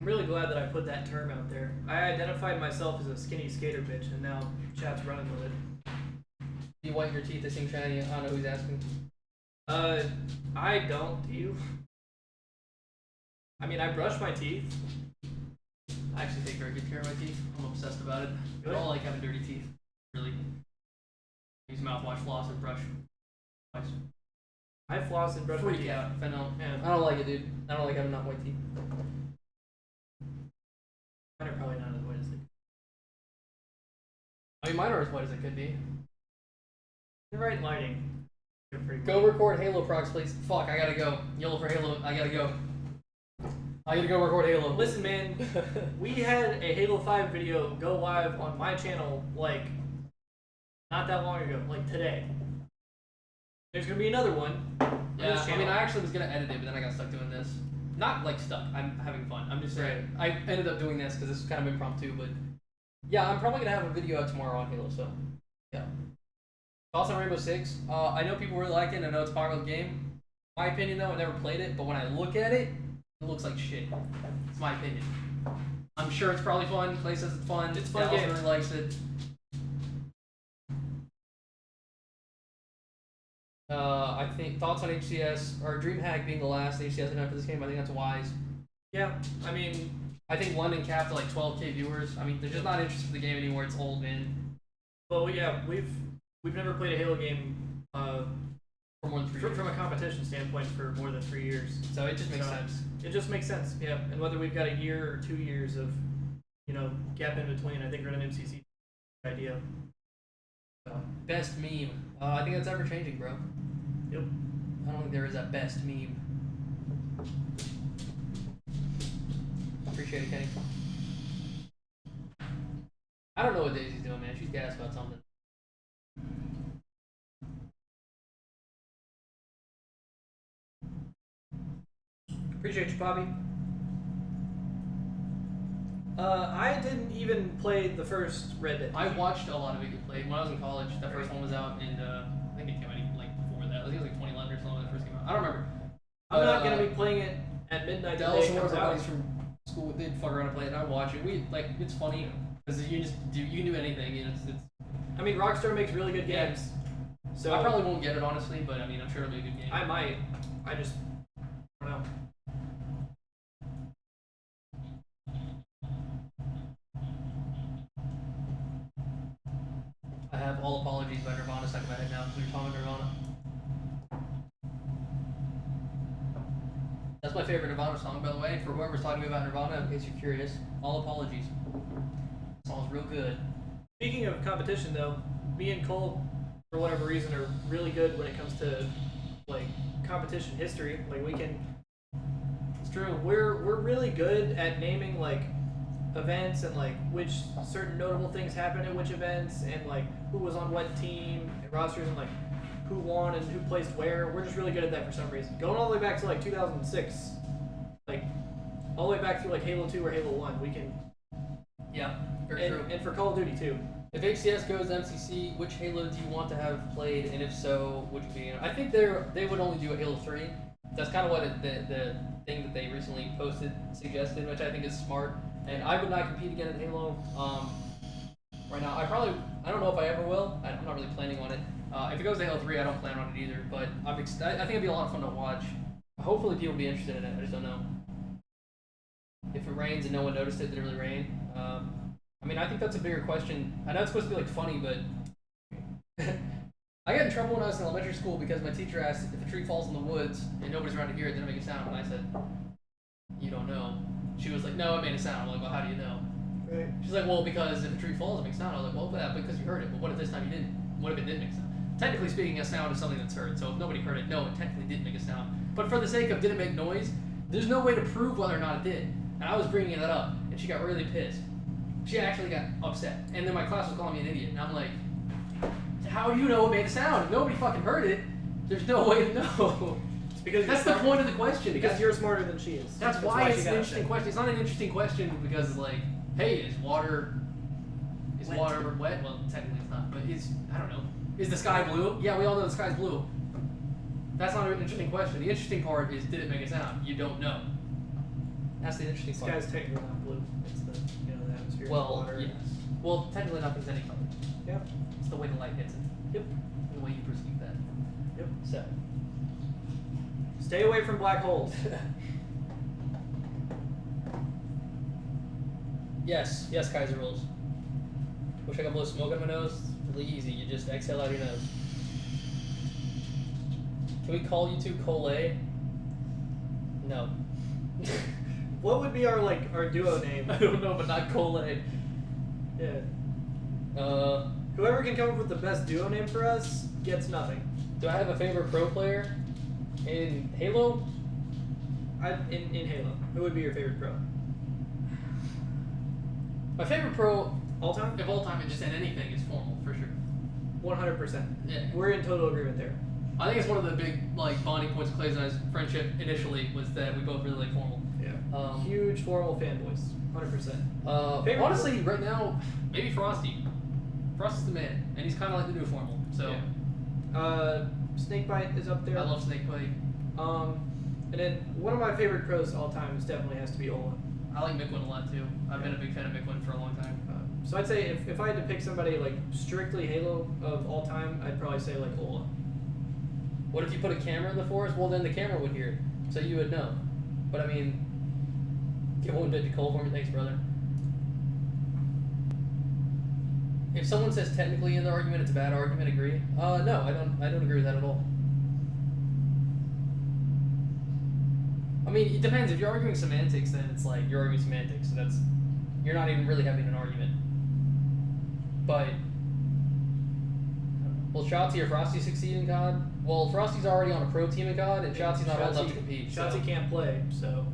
really glad that I put that term out there. I identified myself as a skinny skater bitch, and now chat's running with it. Do you white your teeth to sing shiny? I don't know who's asking. I don't. Do you? I mean, I brush my teeth. I actually take very good care of my teeth. I'm obsessed about it. I Good. don't like having dirty teeth. Really. Use mouthwash, floss, and brush. Twice. I floss and brush my Freak teeth. out if I don't. Yeah. I don't like it, dude. I don't like having not white teeth. Mine are probably not as white as they. I mean, mine are as white as it could be. In the right lighting, they're pretty Go white. record Halo procs, please. Fuck, I gotta go. Yellow for Halo. I gotta go. I gotta go record Halo. Listen, man, we had a Halo 5 video go live on my channel, like, not that long ago, like today. There's gonna be another one. on Yeah, this I mean, channel. I actually was gonna edit it, but then I got stuck doing this. Not like stuck. I'm having fun. I'm just saying. I ended up doing this because this is kind of impromptu, but yeah, I'm probably gonna have a video out tomorrow on Halo. So yeah. Thoughts on Rainbow Six? I know people really like it. I know it's a popular game. My opinion, though, I never played it, but when I look at it, it looks like shit. It's my opinion. I'm sure it's probably fun. Clay says it's fun. It's a fun Dallas game. really likes it. I think thoughts on HCS or DreamHack being the last HCS event for this game. I think that's wise. Yeah, I mean, I think London capped at like 12K viewers. I mean, they're just not interested in the game anymore. It's old, man. well, yeah, we've never played a Halo game For more than 3 years. from a competition standpoint for more than 3 years. So it just makes So, sense. It just makes sense, yeah. And whether we've got a year or 2 years of, gap in between, I think running MCC is a good idea. Best meme. I think that's ever changing, bro. Yep. I don't think there is a best meme. Appreciate it, Kenny. I don't know what Daisy's doing, man. She's gassed about something. Appreciate you, Bobby. I didn't even play the first Red Dead. I watched a lot of it get played when I was in college. That first one was out, and I think it came out even, like before that. I think it was like 2011 or something when it first came out. I don't remember. I'm not gonna be playing it at midnight. Dallas The and day one it of comes our out. buddies from school did fuck around and play it, and I watch it. We like it's funny because you can do anything. You know, it's I mean, Rockstar makes really good Yeah. games. So I probably won't get it honestly, but I mean I'm sure it'll be a good game. I might. I just don't know. I have All Apologies by Nirvana stuck in my head now because we were talking about Nirvana. That's my favorite Nirvana song, by the way. For whoever's talking about Nirvana, in case you're curious, All Apologies. The song's real good. Speaking of competition, though, me and Cole, for whatever reason, are really good when it comes to like competition history. Like we can. It's true. We're really good at naming like events and like which certain notable things happened at which events and like who was on what team and rosters and like who won and who placed where. We're just really good at that for some reason. Going all the way back to like 2006, like all the way back through like Halo 2 or Halo 1, we can. Yeah, very true. And for Call of Duty too. If HCS goes to MCC, which Halo do you want to have played, and if so, would you be in it? I think they would only do a Halo 3. That's kind of what the thing that they recently posted suggested, which I think is smart. And I would not compete again in Halo. Right now, I don't know if I ever will. I'm not really planning on it. If it goes to Halo 3, I don't plan on it either. But I think it'd be a lot of fun to watch. Hopefully, people will be interested in it. I just don't know. If it rains and no one noticed it, did it really rain? I mean, I think that's a bigger question. I know it's supposed to be like funny, but I got in trouble when I was in elementary school because my teacher asked if a tree falls in the woods and nobody's around to hear it, did it make a sound? And I said, "You don't know." She was like, "No, it made a sound." I'm like, "Well, how do you know?" Right. She's like, "Well, because if a tree falls, it makes a sound." I was like, "Well, yeah, because you heard it. But what if this time you didn't? What if it didn't make a sound?" Technically speaking, a sound is something that's heard. So if nobody heard it, no, it technically didn't make a sound. But for the sake of did it make noise, there's no way to prove whether or not it did. And I was bringing that up, and she got really pissed. She actually got upset. And then my class was calling me an idiot. And I'm like, how do you know it made a sound? If nobody fucking heard it, there's no way to know. It's because That's the point of the question. Because you're smarter than she is. That's why she it's got an interesting upset. question. It's not an interesting question because it's like, hey, is water Wet. wet? Well, technically it's not, but I don't know. Is the sky blue? Yeah, we all know the sky's blue. That's not an interesting question. The interesting part is, did it make a sound? You don't know. That's the interesting The part. sky's technically not blue. It's the the atmosphere. Well, water. yes. Well, technically nothing's any color. Yep. It's the way the light hits it. Yep. The way you perceive that. Yep. So. Stay away from black holes. Yes, Kaiser rules. Wish I could blow smoke out my nose. It's really easy. You just exhale out your nose. Can we call you two Cole? No. What would be our duo name? I don't know, but not Cole. Yeah. Uh, Whoever can come up with the best duo name for us gets nothing. do I have a favorite pro player in Halo? In Halo, who would be your favorite pro? My favorite pro All time? of all time, and just in anything, is formal for sure. 100%. Yeah. We're in total agreement there. I think it's one of the big bonding points of Clay's and I's friendship initially was that we both really like formal. Yeah. Huge formal fanboys. 100%. Favorite Honestly, right now, maybe Frosty. Frosty's the man, and he's kind of like the new formal. So Yeah. Snakebite is up there. I love Snakebite. And then one of my favorite pros of all time definitely has to be Ola. I like Miquin a lot too. I've been a big fan of Miquin for a long time. So I'd say if I had to pick somebody strictly Halo of all time, I'd probably say Ola. What if you put a camera in the forest? Well, then the camera would hear it, so you would know. But I mean, give one bit to Cole for me, thanks, brother. If someone says technically in the argument it's a bad argument, agree? No, I don't agree with that at all. I mean, it depends. If you're arguing semantics, then it's like you're arguing semantics, so you're not even really having an argument. But will Shotzi or Frosty succeed in COD? Well, Frosty's already on a pro team in COD, and Shotzi's not old enough to compete. Shotzi so. can't play, so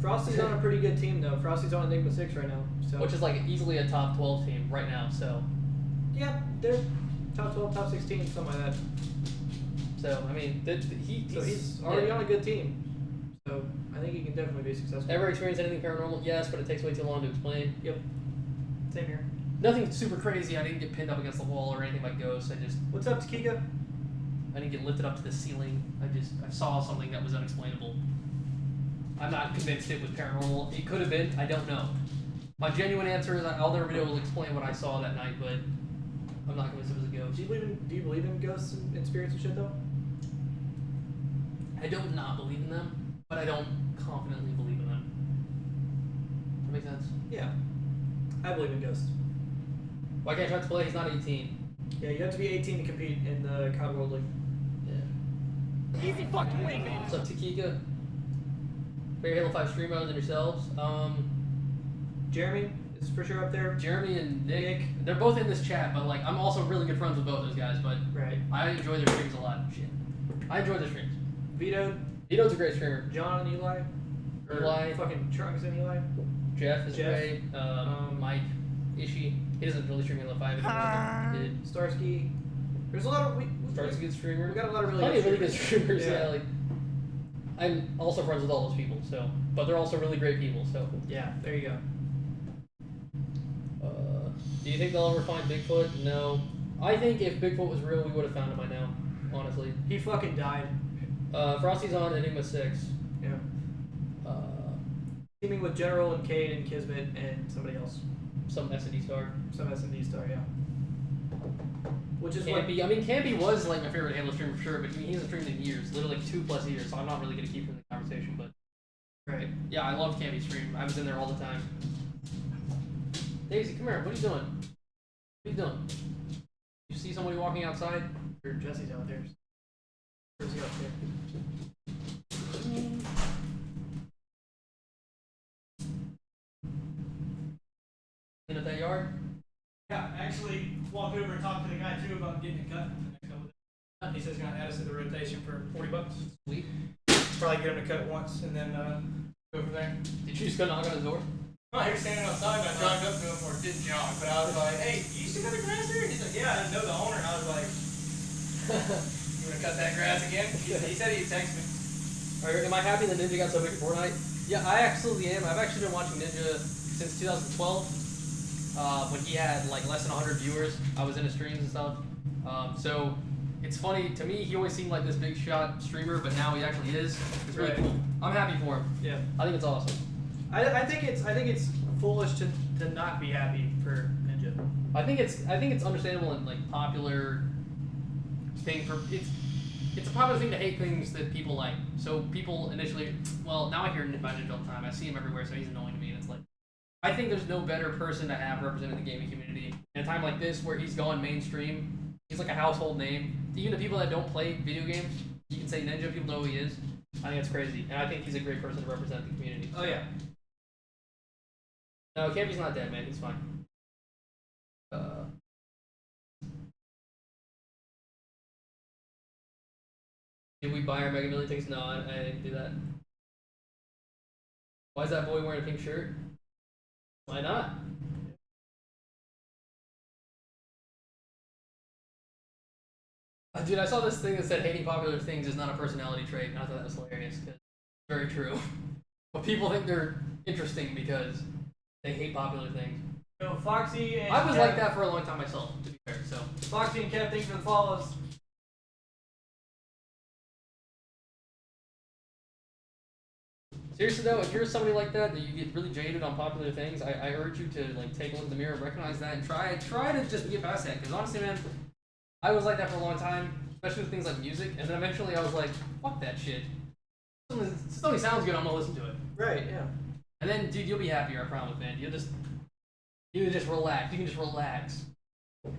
Frosty's on a pretty good team though. Frosty's on Enigma 6 right now, so Which is easily a top 12 team right now. So yeah, they're top 12, top 16, something like that. I mean, he's So he's already on a good team. So I I think you can definitely be successful. Ever experienced anything paranormal? Yes, but it takes way too long to explain. Yep. Same here. Nothing super crazy. I didn't get pinned up against the wall or anything by ghosts. What's up, Takika? I didn't get lifted up to the ceiling. I saw something that was unexplainable. I'm not convinced it was paranormal. It could have been. I don't know. My genuine answer is I'll never be able to explain what I saw that night, but I'm not convinced it was a ghost. Do you believe in ghosts and spirits and shit though? I don't not believe in them, but I don't confidently believe in them. That makes sense? Yeah. I believe in ghosts. Why can't Trent play? He's not 18. Yeah, you have to be 18 to compete in the COD World League. Yeah. Easy fucking win, man. What's up, Takika? Favorite Halo 5 stream other than yourselves? Jeremy is for sure up there. Jeremy and Nick, they're both in this chat, but like I'm also really good friends with both those guys, but Right. I enjoy their streams a lot. Shit. I enjoy their streams. Vito, Vito's a great streamer. John and Eli. Or Eli. Fucking Trunks and Eli. Jeff is Jeff. great. Mike, Ishii. He doesn't really stream Halo 5 anymore. He did. Starsky. There's a lot of Starts a good streamer. We got a lot of really Plenty of good really good streamers. Yeah. Yeah, like I'm also friends with all those people. So, but they're also really great people. So, Yeah, there you go. do you think they'll ever find Bigfoot? No. I think if Bigfoot was real, we would have found him by now. Honestly. He fucking died. Frosty's on Enigma 6. Yeah. Teaming with General and Cade and Kismet and somebody else. Some S&D star. Some S&D star, yeah. Which is Campy. I mean, Campy was like my favorite Halo streamer for sure, but I mean, he hasn't streamed in years, literally like 2+ years, so I'm not really gonna keep him in the conversation. But Right. yeah, I love Campy's stream. I was in there all the time. Daisy, come here. What are you doing? What are you doing? You see somebody walking outside? Or Jesse's out there. Where's he up there? In at that yard? Yeah, actually walked over and talked to the guy too about getting it cut in the next couple of days. He says he's gonna add us to the rotation for $40. Sweet. Probably get him to cut it once and then go from there. Did you just go knock on his door? Well, he was standing outside and I jogged up to him, or didn't jog, but I was like, hey, you used to cut the grass here? He's like, yeah, I didn't know the owner. I was like, you wanna cut that grass again? He said he'd text me. Am I happy that Ninja got so big at Fortnite? Yeah, I absolutely am. I've actually been watching Ninja since 2012. When he had like less than 100 viewers, I was in his streams and stuff. So it's funny to me. He always seemed like this big shot streamer, but now he actually is. It's really Right. cool. I'm happy for him. Yeah. I think it's awesome. I think it's foolish to not be happy for Ninja. I think it's understandable and like popular thing for it's a popular thing to hate things that people like. So people initially, well, now I hear about Ninja all the time. I see him everywhere, so he's annoying to me. And it's like, I think there's no better person to have representing the gaming community in a time like this where he's gone mainstream. He's like a household name. Even the people that don't play video games, you can say Ninja. People know who he is. I think it's crazy, and I think he's a great person to represent the community. Oh yeah. No, Campy's not dead, man. He's fine. Did we buy our Mega Million tickets? No, I didn't do that. Why is that boy wearing a pink shirt? Why not? Dude, I saw this thing that said hating popular things is not a personality trait, and I thought that was hilarious, because it's very true. But people think they're interesting because they hate popular things. So Foxy and I was Kev, like that for a long time myself, to be fair, so. Foxy and Kev, thanks for the follows. Seriously though, if you're somebody like that you get really jaded on popular things, I urge you to like take a look in the mirror and recognize that and try to just get past that. Because honestly, man, I was like that for a long time, especially with things like music. And then eventually I was like, fuck that shit. Something sounds good, I'm gonna listen to it. Right. Yeah. And then, dude, you'll be happier. I promise, man. You just relax. You can just relax. You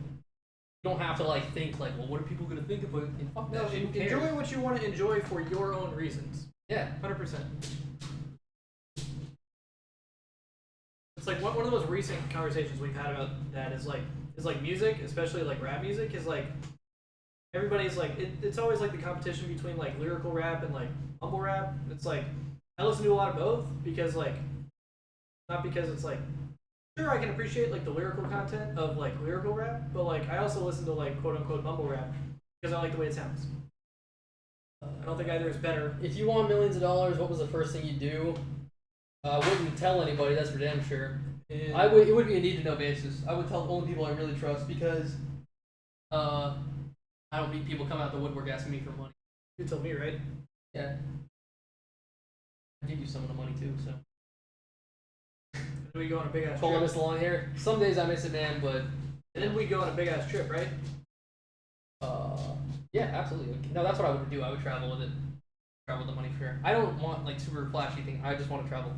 don't have to like think like, well, what are people gonna think of it? And fuck that No, shit. Who cares? enjoy what you want to enjoy for your own reasons. Yeah. 100%. It's like one of the most recent conversations we've had about that is like music, especially like rap music, is like everybody's like it's always like the competition between like lyrical rap and like mumble rap. It's like I listen to a lot of both because like not because it's like sure I can appreciate like the lyrical content of like lyrical rap, but like I also listen to like quote unquote mumble rap because I like the way it sounds. I don't think either is better. If you want millions of dollars, what was the first thing you'd do? I wouldn't tell anybody, that's for damn sure. And It would be a need to know basis. I would tell only people I really trust because I don't need people coming out the woodwork asking me for money. you tell me, right? Yeah. I give you some of the money too, so. And we go on a big ass Call trip. this long hair. Some days I miss it, man, but And then we go on a big ass trip, right? yeah, absolutely. No, that's what I would do. I would travel with it. Travel with the money for sure. I don't want like super flashy thing. I just want to travel.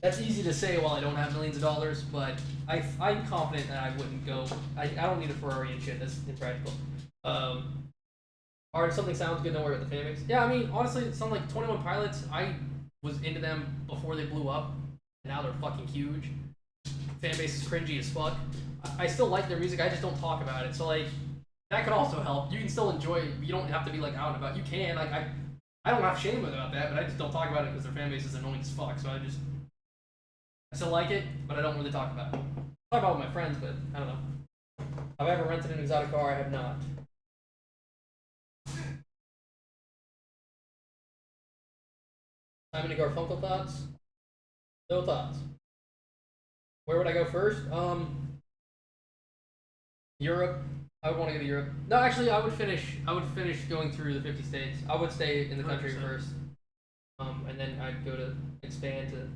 That's easy to say while I don't have millions of dollars, but I'm confident that I wouldn't go. I don't need a Ferrari and shit. That's impractical. Or if something sounds good, don't worry about the fan base. Yeah, I mean, honestly, it sounds like 21 Pilots. I was into them before they blew up. And now they're fucking huge. Fan base is cringy as fuck. I still like their music. I just don't talk about it. So like, that could also help. You can still enjoy it. You don't have to be like out and about. You can. Like I don't have shame about that, but I just don't talk about it because their fan base is annoying as fuck. So I still like it, but I don't really talk about it. I talk about it with my friends, but I don't know. Have I ever rented an exotic car? I have not. Time to Garfunkel thoughts? No thoughts. Where would I go first? Europe. I would want to go to Europe. No, actually, I would finish going through the 50 states. I would stay in the country 100%. first. And then I'd go to expand to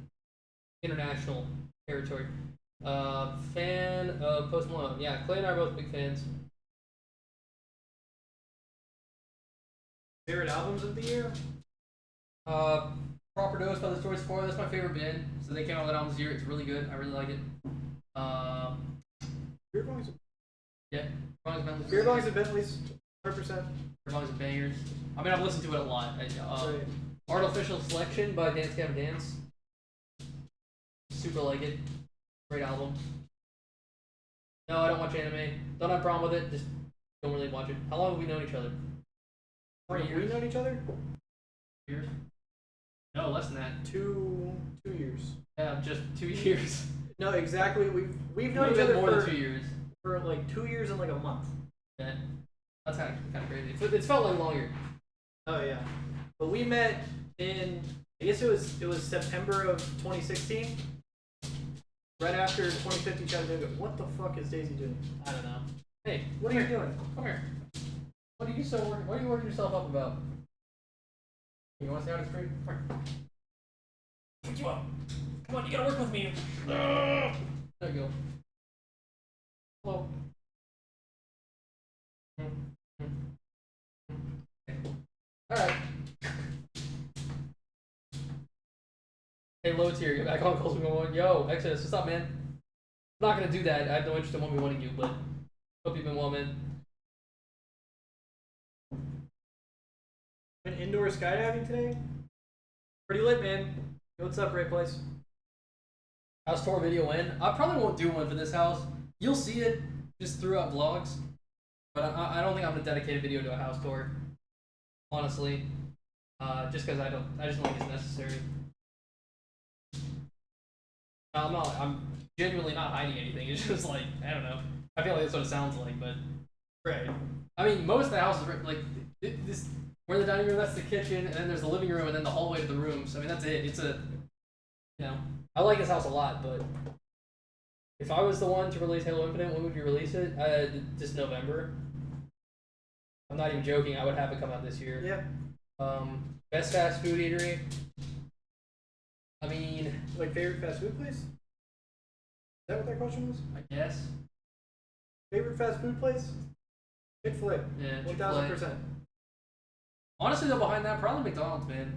international territory. Fan of Post Malone. Yeah, Clay and I are both big fans. Favorite albums of the year? Proper Dose by the Stories 4. That's my favorite band. So they came out with that album this year. It's really good. I really like it. Beer Bongs. Yeah. Beer Bongs and Bentleys. 100%. Beer Bongs and Bangers. I mean, I've listened to it a lot. Right. Artificial Selection by Dance Gavin Dance. Super like it. Great album. No, I don't watch anime. Don't have a problem with it. Just don't really watch it. How long have we known each other? 3 Have we years. known each other? Years? No, less than that. 2 years. Yeah, just 2 years. No, exactly. We've known Maybe each other more for, than 2 years. for like 2 years and like a month. Yeah. That's kind of crazy. It's felt like longer. Oh yeah. But we met in, I guess it was September of 2016. Right after 2050 Chattanooga. What the fuck is Daisy doing? I don't know. Hey, What are you doing? come here. What are you working yourself up about? You want to stay on the street? Come here. Pick you up. Come on, you gotta work with me. There you go. Hello. Alright. Hey, Low Tier, get back on calls. We going, yo, Exodus, what's up, man? I'm not gonna do that. I have no interest in 1v1ing you, but hope you've been well, man. Went indoor skydiving today. Pretty lit, man. Yo, what's up, Ray Place? House tour video in. I probably won't do one for this house. You'll see it just throughout vlogs, but I don't think I'm gonna dedicate a video to a house tour. Honestly, just because I just don't think it's necessary. I'm genuinely not hiding anything. It's just like, I don't know. I feel like that's what it sounds like, but Right. I mean, most of the houses like this. We're in the dining room. That's the kitchen, and then there's the living room, and then the hallway to the rooms. I mean, that's it. It's a, you know, I like this house a lot, but if I was the one to release Halo Infinite, when would you release it? This November. I'm not even joking. I would have it come out this year. Yeah. Best fast food eatery. I mean, Like favorite fast food place? Is that what that question was? I guess. Favorite fast food place? Chick-fil-A. Yeah, 1000%. Honestly, though, behind that, probably McDonald's, man.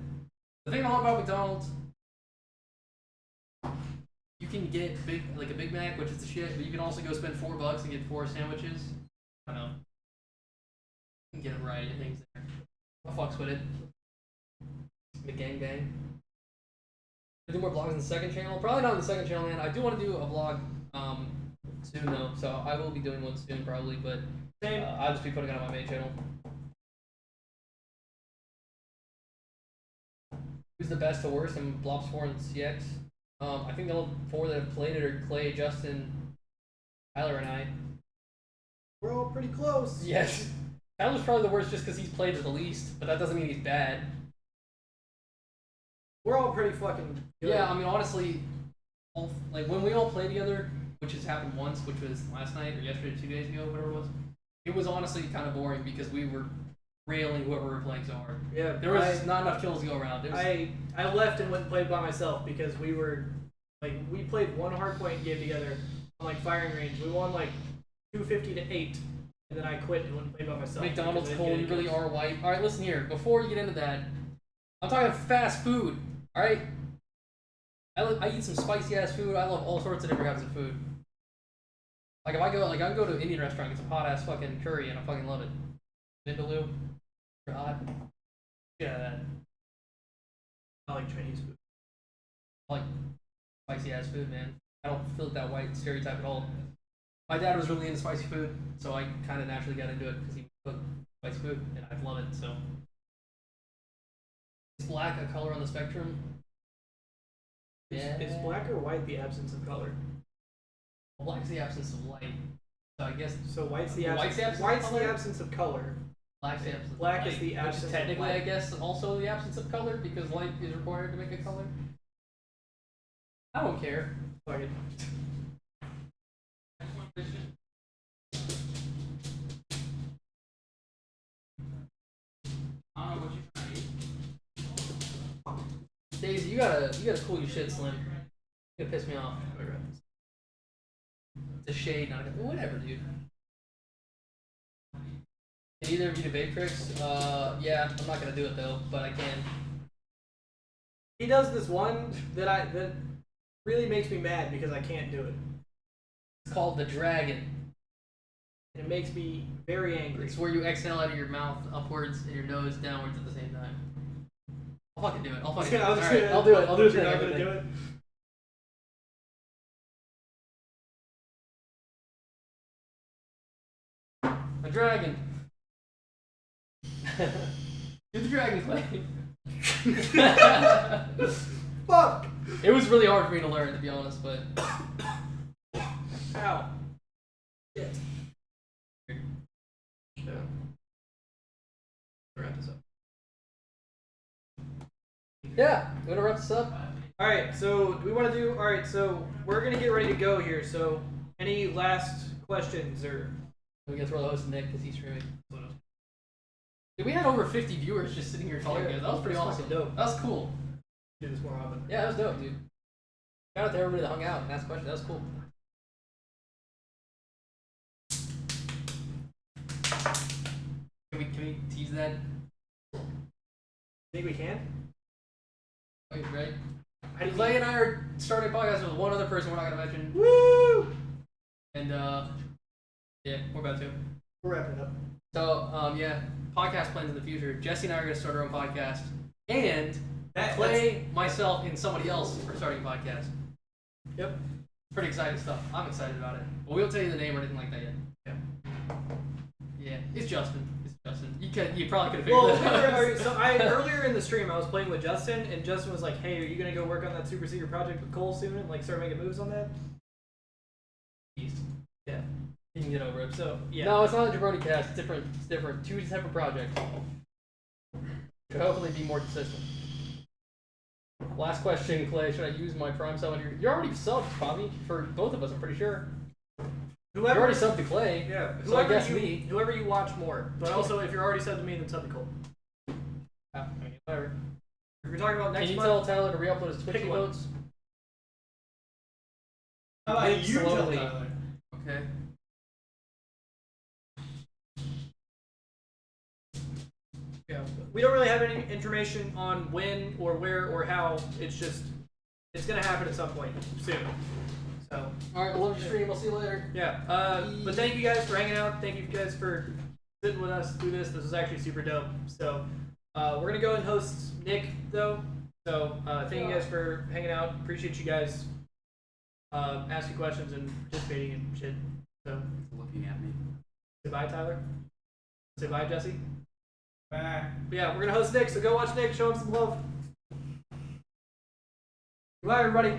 The thing I love about McDonald's, you can get a Big Mac, which is the shit, but you can also go spend $4 and get 4 sandwiches. I don't know. You can get a variety of things there. I fucks with it. McGangbang. Do more vlogs on the second channel? Probably not on the second channel, man. I do want to do a vlog soon, though, so I will be doing one soon, probably, but I'll just be putting it on my main channel. Who's the best to worst in Blops 4 and CX? I think the only 4 that have played it are Clay, Justin, Tyler, and I. We're all pretty close. Yes. Tyler's probably the worst just because he's played it the least, but that doesn't mean he's bad. We're all pretty fucking good. Yeah, I mean, honestly, like when we all play together, which has happened once, which was last night or yesterday, 2 days ago, whatever it was, it was honestly kind of boring because we were railing whoever we were playing so hard. Yeah, There was not enough kills to go around. I left and went and played by myself because we were like we played one hardpoint game together on like firing range. We won like 250 to 8, and then I quit and went and played by myself. McDonald's because I Cole, didn't you get any really kills. are white. Alright, listen here. Before you get into that, I'm talking fast food. Alright? I eat some spicy ass food. I love all sorts of different kinds of food. Like if I go, I can go to an Indian restaurant, get some hot ass fucking curry, and I fucking love it. Vindaloo, God, get out of that. I like Chinese food. I like spicy ass food, man. I don't feel that white stereotype at all. My dad was really into spicy food, so I kind of naturally got into it because he cooked spicy food, and I love it. So, is black a color on the spectrum? Yeah. Is black or white the absence of color? Well, black's the absence of light. So I guess So white's the White's absence. the absence of White's the color? absence of color. black's the absence of Black light, is the which absence is of technically, I light. guess, also the absence of color because light is required to make a color. I don't care. Fuck it. Daisy, you gotta cool your shit, Slim. You gonna piss me off. It's a shade, not a whatever, dude. Can either of you do vape tricks? Yeah, I'm not gonna do it though, but I can. He does this one that really makes me mad because I can't do it. It's called the dragon. And it makes me very angry. It's where you exhale out of your mouth upwards and your nose downwards at the same time. I'll fucking do it. I'll fucking do it. I was Alright, gonna- I'll do it. I'll do it. You're today, not I'll do gonna it do today. it? A dragon. Do the dragon play. Fuck! It was really hard for me to learn, to be honest, but Ow. Shit. Yeah. Wrap this up. yeah, you wanna wrap this up? Alright, so do we want to do. Alright, so we're gonna get ready to go here. So, any last questions or. We can throw the host Nick because he's streaming. Dude, we had over 50 viewers just sitting here talking to us. That was pretty That's awesome. fucking dope. That was cool. Do this more often. Yeah, that was dope, dude. Shout out to everybody that hung out and asked questions. That was cool. Can we tease that? Think we can? Wait, right? How do you Clay and I are starting a podcast with one other person we're not gonna mention. Woo! And yeah, we're about to. We're wrapping it up. So yeah, podcast plans in the future. Jesse and I are gonna start our own podcast. And That's- Clay, myself, and somebody else are starting a podcast. Yep. Pretty exciting stuff. I'm excited about it. But we won't tell you the name or anything like that yet. Yeah. Yeah, it's Justin. It's Justin. You probably could have Well, figured that out. so earlier in the stream I was playing with Justin, and Justin was like, "Hey, are you gonna go work on that super secret project with Cole soon and like start making moves on that?" Yeah. You can get over it. So yeah. No, it's not a Jabroni cast. It's different. It's different. Two separate projects. Should hopefully be more consistent. Last question, Clay. Should I use my Prime sub? You're already subbed, Bobby, for both of us. I'm pretty sure. You're already subbed to Clay. Yeah. So I Whoever guess you, me. Whoever you watch more, but also if you're already subbed to me, then sub to Cole. I mean, whatever. If you're talking about next Can you month, tell Tyler to re-upload his Twitch pick one. emotes? How about you tell Slowly. Tyler? Okay. yeah, we don't really have any information on when or where or how. It's just it's gonna happen at some point soon. So All right, I love your stream. I'll see you later. yeah. But thank you guys for hanging out. Thank you guys for sitting with us through this. This was actually super dope. So we're gonna go and host Nick though. So thank you guys for hanging out. Appreciate you guys asking questions and participating and shit. So Looking at me. say bye, Tyler. Say bye, Jesse. Bye. But yeah, we're gonna host Nick. So go watch Nick. Show him some love. Goodbye, everybody.